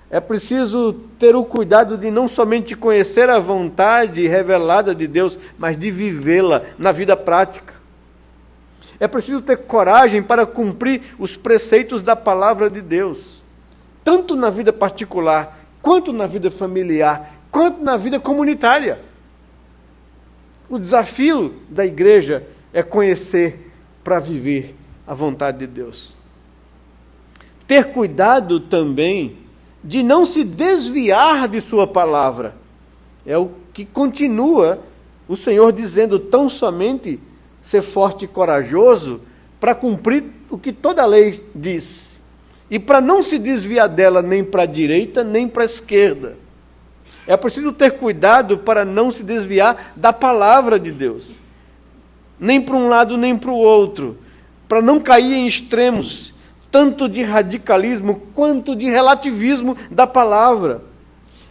É preciso ter o cuidado de não somente conhecer a vontade revelada de Deus, mas de vivê-la na vida prática. É preciso ter coragem para cumprir os preceitos da palavra de Deus, tanto na vida particular, quanto na vida familiar, quanto na vida comunitária. O desafio da igreja é conhecer para viver a vontade de Deus. Ter cuidado também de não se desviar de sua palavra. É o que continua o Senhor dizendo: tão somente ser forte e corajoso para cumprir o que toda a lei diz. E para não se desviar dela nem para a direita, nem para a esquerda. É preciso ter cuidado para não se desviar da palavra de Deus, nem para um lado nem para o outro, para não cair em extremos, tanto de radicalismo quanto de relativismo da palavra.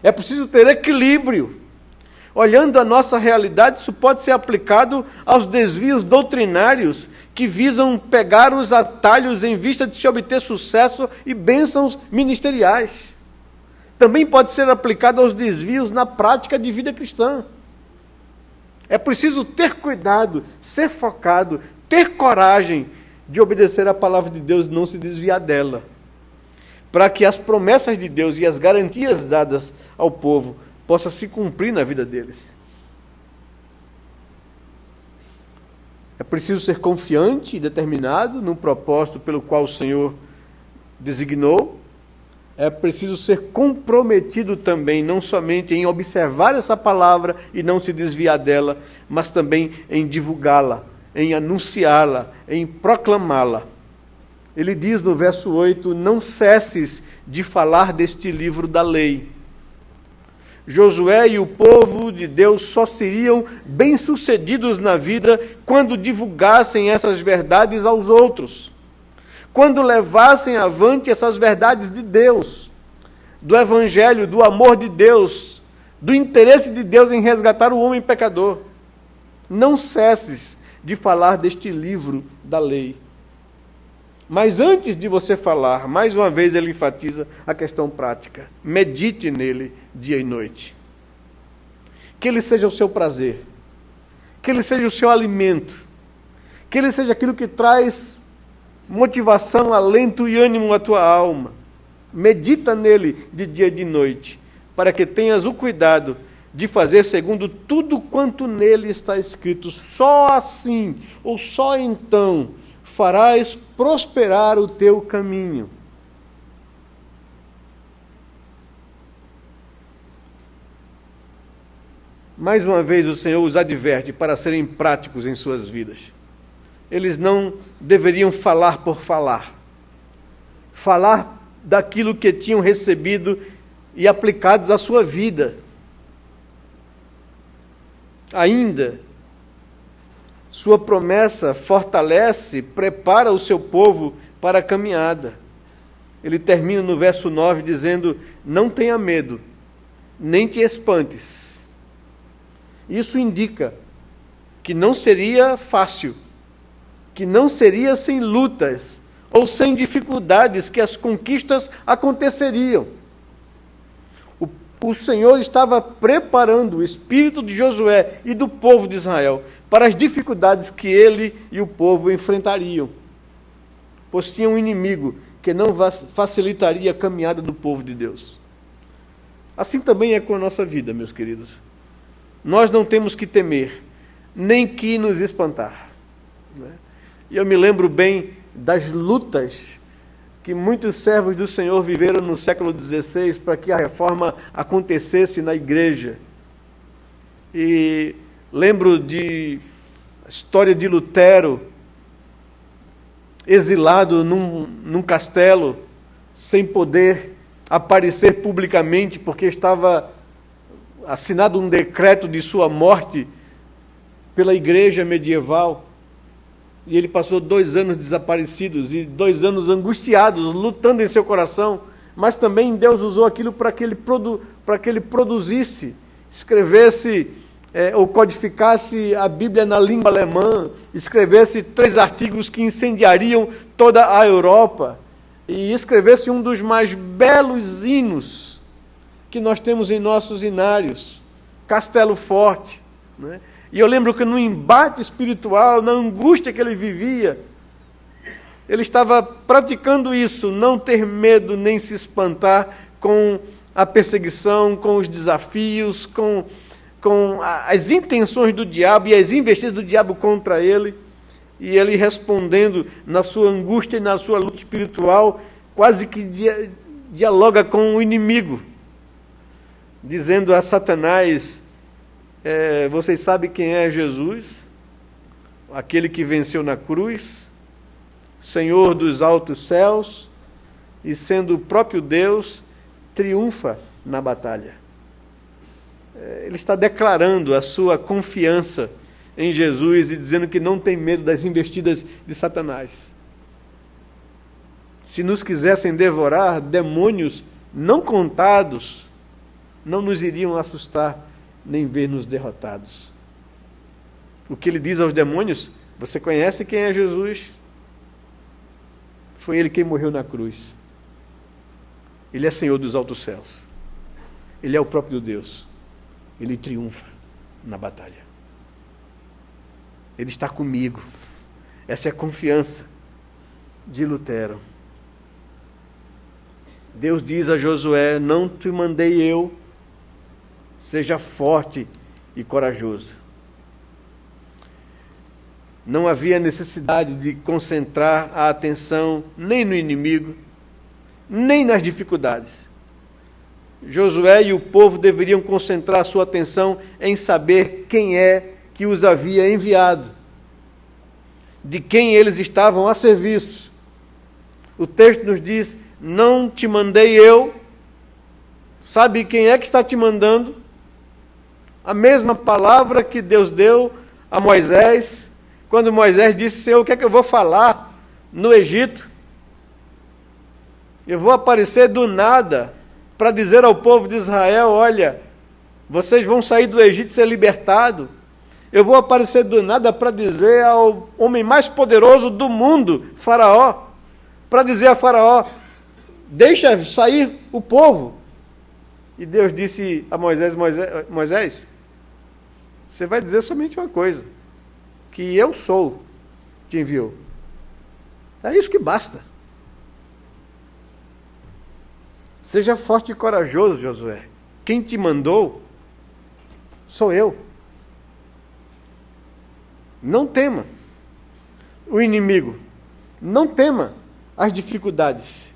É preciso ter equilíbrio. Olhando a nossa realidade, isso pode ser aplicado aos desvios doutrinários que visam pegar os atalhos em vista de se obter sucesso e bênçãos ministeriais. Também pode ser aplicado aos desvios na prática de vida cristã. É preciso ter cuidado, ser focado, ter coragem de obedecer a palavra de Deus e não se desviar dela, para que as promessas de Deus e as garantias dadas ao povo possam se cumprir na vida deles. É preciso ser confiante e determinado no propósito pelo qual o Senhor designou. É preciso ser comprometido também, não somente em observar essa palavra e não se desviar dela, mas também em divulgá-la, em anunciá-la, em proclamá-la. Ele diz no verso 8, não cesses de falar deste livro da lei. Josué e o povo de Deus só seriam bem-sucedidos na vida quando divulgassem essas verdades aos outros, quando levassem avante essas verdades de Deus, do Evangelho, do amor de Deus, do interesse de Deus em resgatar o homem pecador. Não cesses de falar deste livro da lei. Mas antes de você falar, mais uma vez ele enfatiza a questão prática. Medite nele dia e noite. Que ele seja o seu prazer. Que ele seja o seu alimento. Que ele seja aquilo que traz motivação, alento e ânimo à tua alma. Medita nele de dia e de noite, para que tenhas o cuidado de fazer segundo tudo quanto nele está escrito. Só assim, ou só então, farás prosperar o teu caminho. Mais uma vez o Senhor os adverte para serem práticos em suas vidas. Eles não deveriam falar por falar. Falar daquilo que tinham recebido e aplicados à sua vida. Ainda, sua promessa fortalece, prepara o seu povo para a caminhada. Ele termina no verso 9 dizendo, não tenha medo, nem te espantes. Isso indica que não seria fácil, que não seria sem lutas ou sem dificuldades que as conquistas aconteceriam. O Senhor estava preparando o espírito de Josué e do povo de Israel para as dificuldades que ele e o povo enfrentariam, pois tinha um inimigo que não facilitaria a caminhada do povo de Deus. Assim também é com a nossa vida, meus queridos. Nós não temos que temer, nem que nos espantar. E eu me lembro bem das lutas que muitos servos do Senhor viveram no século XVI para que a reforma acontecesse na igreja. E lembro de a história de Lutero, exilado num castelo, sem poder aparecer publicamente, porque estava assinado um decreto de sua morte pela igreja medieval. E ele passou 2 anos desaparecidos e 2 anos angustiados, lutando em seu coração. Mas também Deus usou aquilo para que ele produzisse, escrevesse ou codificasse a Bíblia na língua alemã, escrevesse 3 artigos que incendiariam toda a Europa e escrevesse um dos mais belos hinos que nós temos em nossos hinários, Castelo Forte, né? E eu lembro que no embate espiritual, na angústia que ele vivia, ele estava praticando isso, não ter medo nem se espantar com a perseguição, com os desafios, com as intenções do diabo e as investidas do diabo contra ele. E ele respondendo na sua angústia e na sua luta espiritual, quase que dialoga com o inimigo, dizendo a Satanás, vocês sabem quem é Jesus? Aquele que venceu na cruz, Senhor dos altos céus, e sendo o próprio Deus, triunfa na batalha. Ele está declarando a sua confiança em Jesus e dizendo que não tem medo das investidas de Satanás. Se nos quisessem devorar, demônios não contados não nos iriam assustar, nem ver-nos derrotados. O que ele diz aos demônios, você conhece quem é Jesus? Foi ele quem morreu na cruz. Ele é Senhor dos altos céus. Ele é o próprio Deus. Ele triunfa na batalha. Ele está comigo. Essa é a confiança de Lutero. Deus diz a Josué, não te mandei eu, seja forte e corajoso. Não havia necessidade de concentrar a atenção nem no inimigo, nem nas dificuldades. Josué e o povo deveriam concentrar a sua atenção em saber quem é que os havia enviado, de quem eles estavam a serviço. O texto nos diz: não te mandei eu. Sabe quem é que está te mandando? A mesma palavra que Deus deu a Moisés, quando Moisés disse: Senhor, o que é que eu vou falar no Egito? Eu vou aparecer do nada para dizer ao povo de Israel: olha, vocês vão sair do Egito e ser libertados. Eu vou aparecer do nada para dizer ao homem mais poderoso do mundo, Faraó, para dizer a Faraó: deixa sair o povo. E Deus disse a Moisés: Moisés, você vai dizer somente uma coisa, que eu sou que enviou. É isso que basta. Seja forte e corajoso, Josué. Quem te mandou sou eu. Não tema o inimigo. Não tema as dificuldades.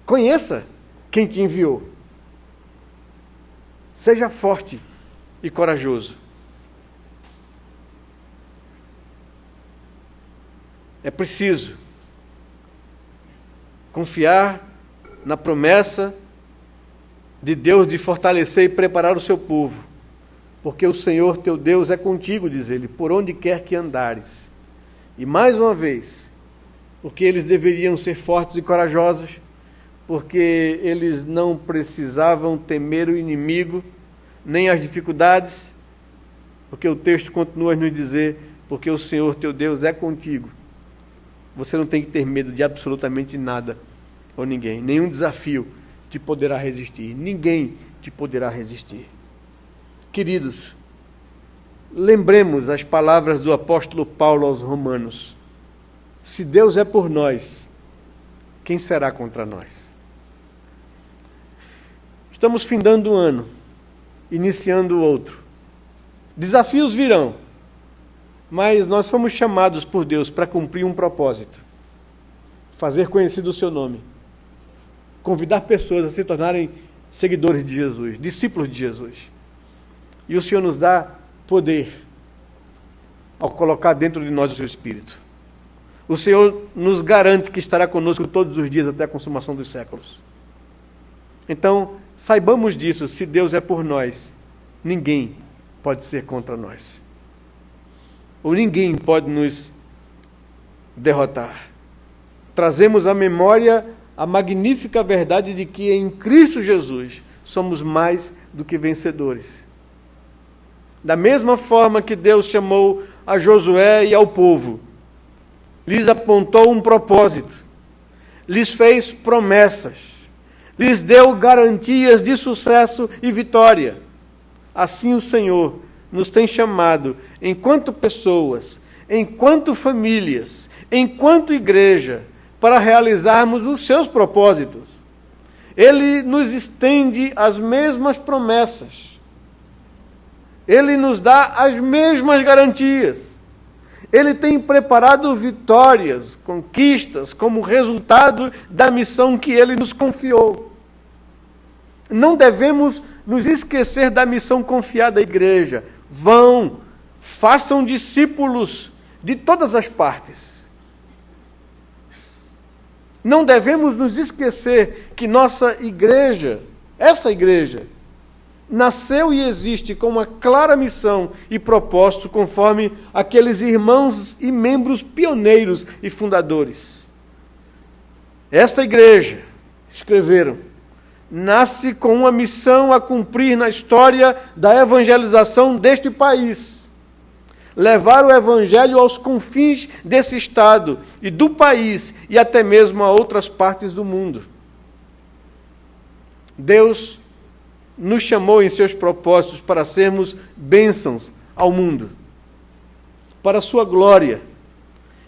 Conheça quem te enviou. Seja forte e corajoso. É preciso confiar na promessa de Deus de fortalecer e preparar o seu povo, porque o Senhor teu Deus é contigo, diz ele, por onde quer que andares. E mais uma vez, porque eles deveriam ser fortes e corajosos, porque eles não precisavam temer o inimigo, nem as dificuldades, porque o texto continua a nos dizer: porque o Senhor teu Deus é contigo. Você não tem que ter medo de absolutamente nada ou ninguém. Nenhum desafio te poderá resistir. Ninguém te poderá resistir. Queridos, lembremos as palavras do apóstolo Paulo aos Romanos: se Deus é por nós, quem será contra nós? Estamos findando um ano, iniciando o outro. Desafios virão, mas nós fomos chamados por Deus para cumprir um propósito: fazer conhecido o seu nome, convidar pessoas a se tornarem seguidores de Jesus, discípulos de Jesus. E o Senhor nos dá poder ao colocar dentro de nós o seu Espírito. O Senhor nos garante que estará conosco todos os dias até a consumação dos séculos. Então, saibamos disso: se Deus é por nós, ninguém pode ser contra nós. Ou ninguém pode nos derrotar. Trazemos à memória a magnífica verdade de que em Cristo Jesus somos mais do que vencedores. Da mesma forma que Deus chamou a Josué e ao povo, lhes apontou um propósito, lhes fez promessas, lhes deu garantias de sucesso e vitória. Assim o Senhor nos tem chamado, enquanto pessoas, enquanto famílias, enquanto igreja, para realizarmos os seus propósitos. Ele nos estende as mesmas promessas. Ele nos dá as mesmas garantias. Ele tem preparado vitórias, conquistas, como resultado da missão que Ele nos confiou. Não devemos nos esquecer da missão confiada à igreja. Vão, façam discípulos de todas as partes. Não devemos nos esquecer que nossa igreja, essa igreja, nasceu e existe com uma clara missão e propósito, conforme aqueles irmãos e membros pioneiros e fundadores. Esta igreja, escreveram, nasce com uma missão a cumprir na história da evangelização deste país. Levar o evangelho aos confins desse estado e do país e até mesmo a outras partes do mundo. Deus nos chamou em seus propósitos para sermos bênçãos ao mundo, para a sua glória,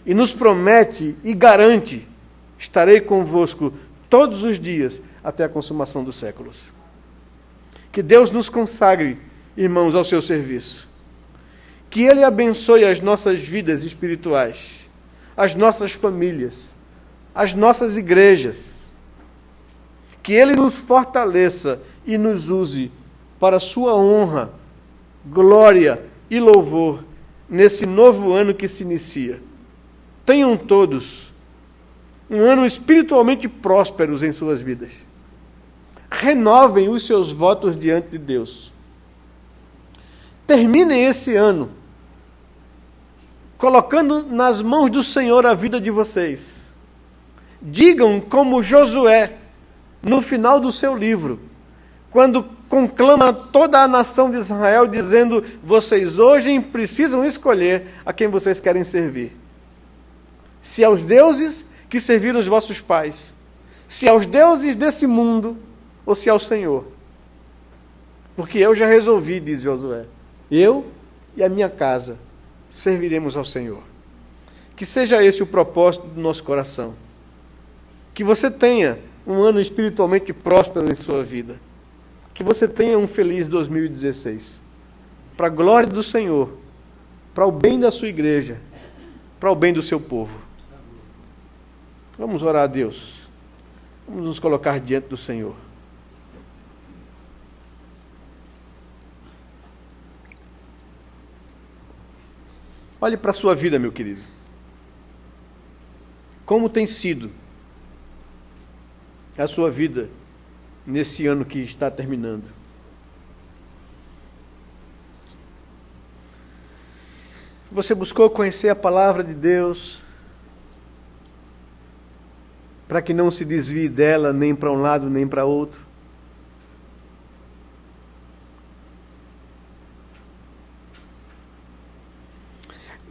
e nos promete e garante: estarei convosco todos os dias até a consumação dos séculos. Que Deus nos consagre, irmãos, ao seu serviço. Que Ele abençoe as nossas vidas espirituais, as nossas famílias, as nossas igrejas. Que Ele nos fortaleça e nos use para a sua honra, glória e louvor nesse novo ano que se inicia. Tenham todos um ano espiritualmente prósperos em suas vidas. Renovem os seus votos diante de Deus. Terminem esse ano colocando nas mãos do Senhor a vida de vocês. Digam como Josué, no final do seu livro, quando conclama toda a nação de Israel, dizendo: vocês hoje precisam escolher a quem vocês querem servir. Se aos deuses que serviram os vossos pais, se aos deuses desse mundo, ou se ao Senhor. Porque eu já resolvi, diz Josué, eu e a minha casa serviremos ao Senhor. Que seja esse o propósito do nosso coração. Que você tenha um ano espiritualmente próspero em sua vida. Que você tenha um feliz 2016. Para a glória do Senhor, para o bem da sua igreja, para o bem do seu povo. Vamos orar a Deus. Vamos nos colocar diante do Senhor. Olhe para a sua vida, meu querido. Como tem sido a sua vida nesse ano que está terminando? Você buscou conhecer a palavra de Deus para que não se desvie dela nem para um lado nem para outro?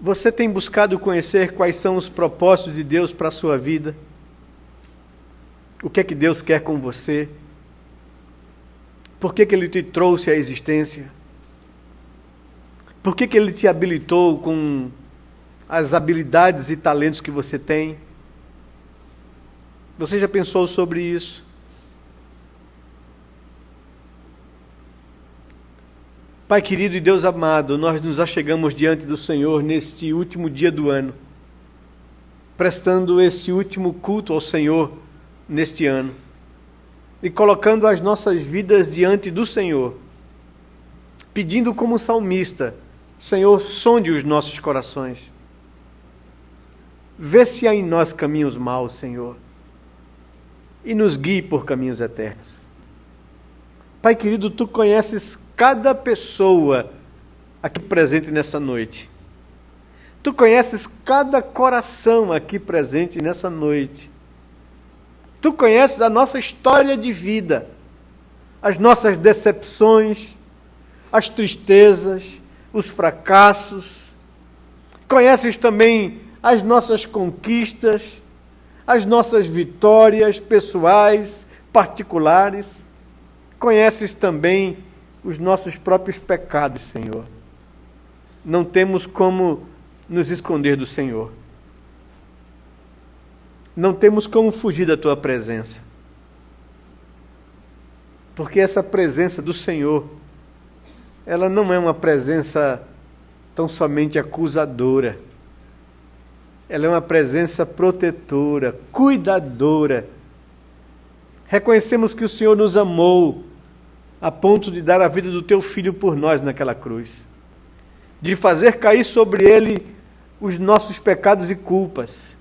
Você tem buscado conhecer quais são os propósitos de Deus para a sua vida? O que é que Deus quer com você? Por que Ele te trouxe à existência? Por que Ele te habilitou com as habilidades e talentos que você tem? Você já pensou sobre isso? Pai querido e Deus amado, nós nos achegamos diante do Senhor neste último dia do ano, prestando esse último culto ao Senhor neste ano e colocando as nossas vidas diante do Senhor, pedindo como salmista: Senhor, sonde os nossos corações, vê se há em nós caminhos maus, Senhor, e nos guie por caminhos eternos. Pai querido, Tu conheces cada pessoa aqui presente nessa noite. Tu conheces cada coração aqui presente nessa noite. Tu conheces a nossa história de vida, as nossas decepções, as tristezas, os fracassos. Conheces também as nossas conquistas, as nossas vitórias pessoais, particulares. Conheces também os nossos próprios pecados, Senhor. Não temos como nos esconder do Senhor. Não temos como fugir da Tua presença. Porque essa presença do Senhor, ela não é uma presença tão somente acusadora. Ela é uma presença protetora, cuidadora. Reconhecemos que o Senhor nos amou a ponto de dar a vida do Teu Filho por nós naquela cruz, de fazer cair sobre Ele os nossos pecados e culpas.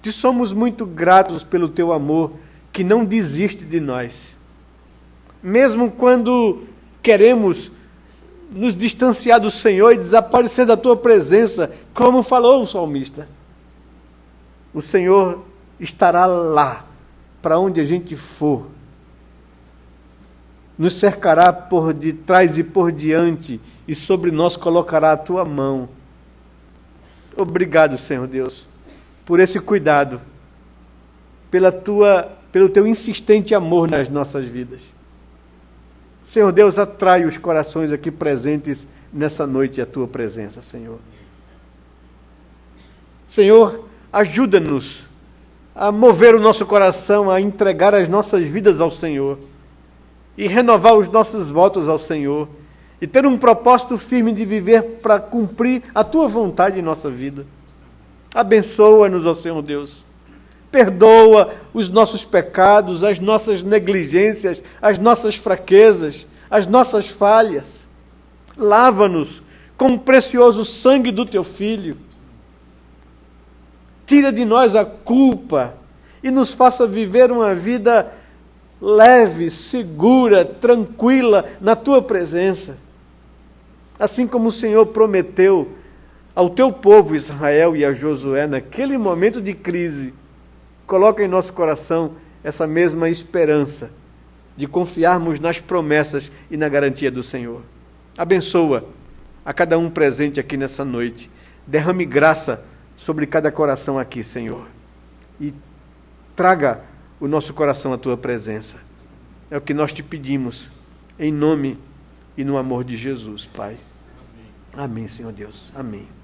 Te somos muito gratos pelo Teu amor, que não desiste de nós. Mesmo quando queremos nos distanciar do Senhor e desaparecer da Tua presença, como falou o salmista, o Senhor estará lá, para onde a gente for. Nos cercará por detrás e por diante, e sobre nós colocará a Tua mão. Obrigado, Senhor Deus, por esse cuidado, pelo Teu insistente amor nas nossas vidas. Senhor Deus, atrai os corações aqui presentes nessa noite à Tua presença, Senhor. Senhor, ajuda-nos a mover o nosso coração, a entregar as nossas vidas ao Senhor, e renovar os nossos votos ao Senhor, e ter um propósito firme de viver para cumprir a tua vontade em nossa vida. Abençoa-nos, ó Senhor Deus. Perdoa os nossos pecados, as nossas negligências, as nossas fraquezas, as nossas falhas. Lava-nos com o precioso sangue do teu Filho. Tira de nós a culpa e nos faça viver uma vida leve, segura, tranquila na tua presença. Assim como o Senhor prometeu ao teu povo Israel e a Josué naquele momento de crise, coloca em nosso coração essa mesma esperança de confiarmos nas promessas e na garantia do Senhor. Abençoa a cada um presente aqui nessa noite. Derrame graça sobre cada coração aqui, Senhor. E traga o nosso coração à tua presença. É o que nós te pedimos, em nome e no amor de Jesus, Pai. Amém, Senhor Deus. Amém.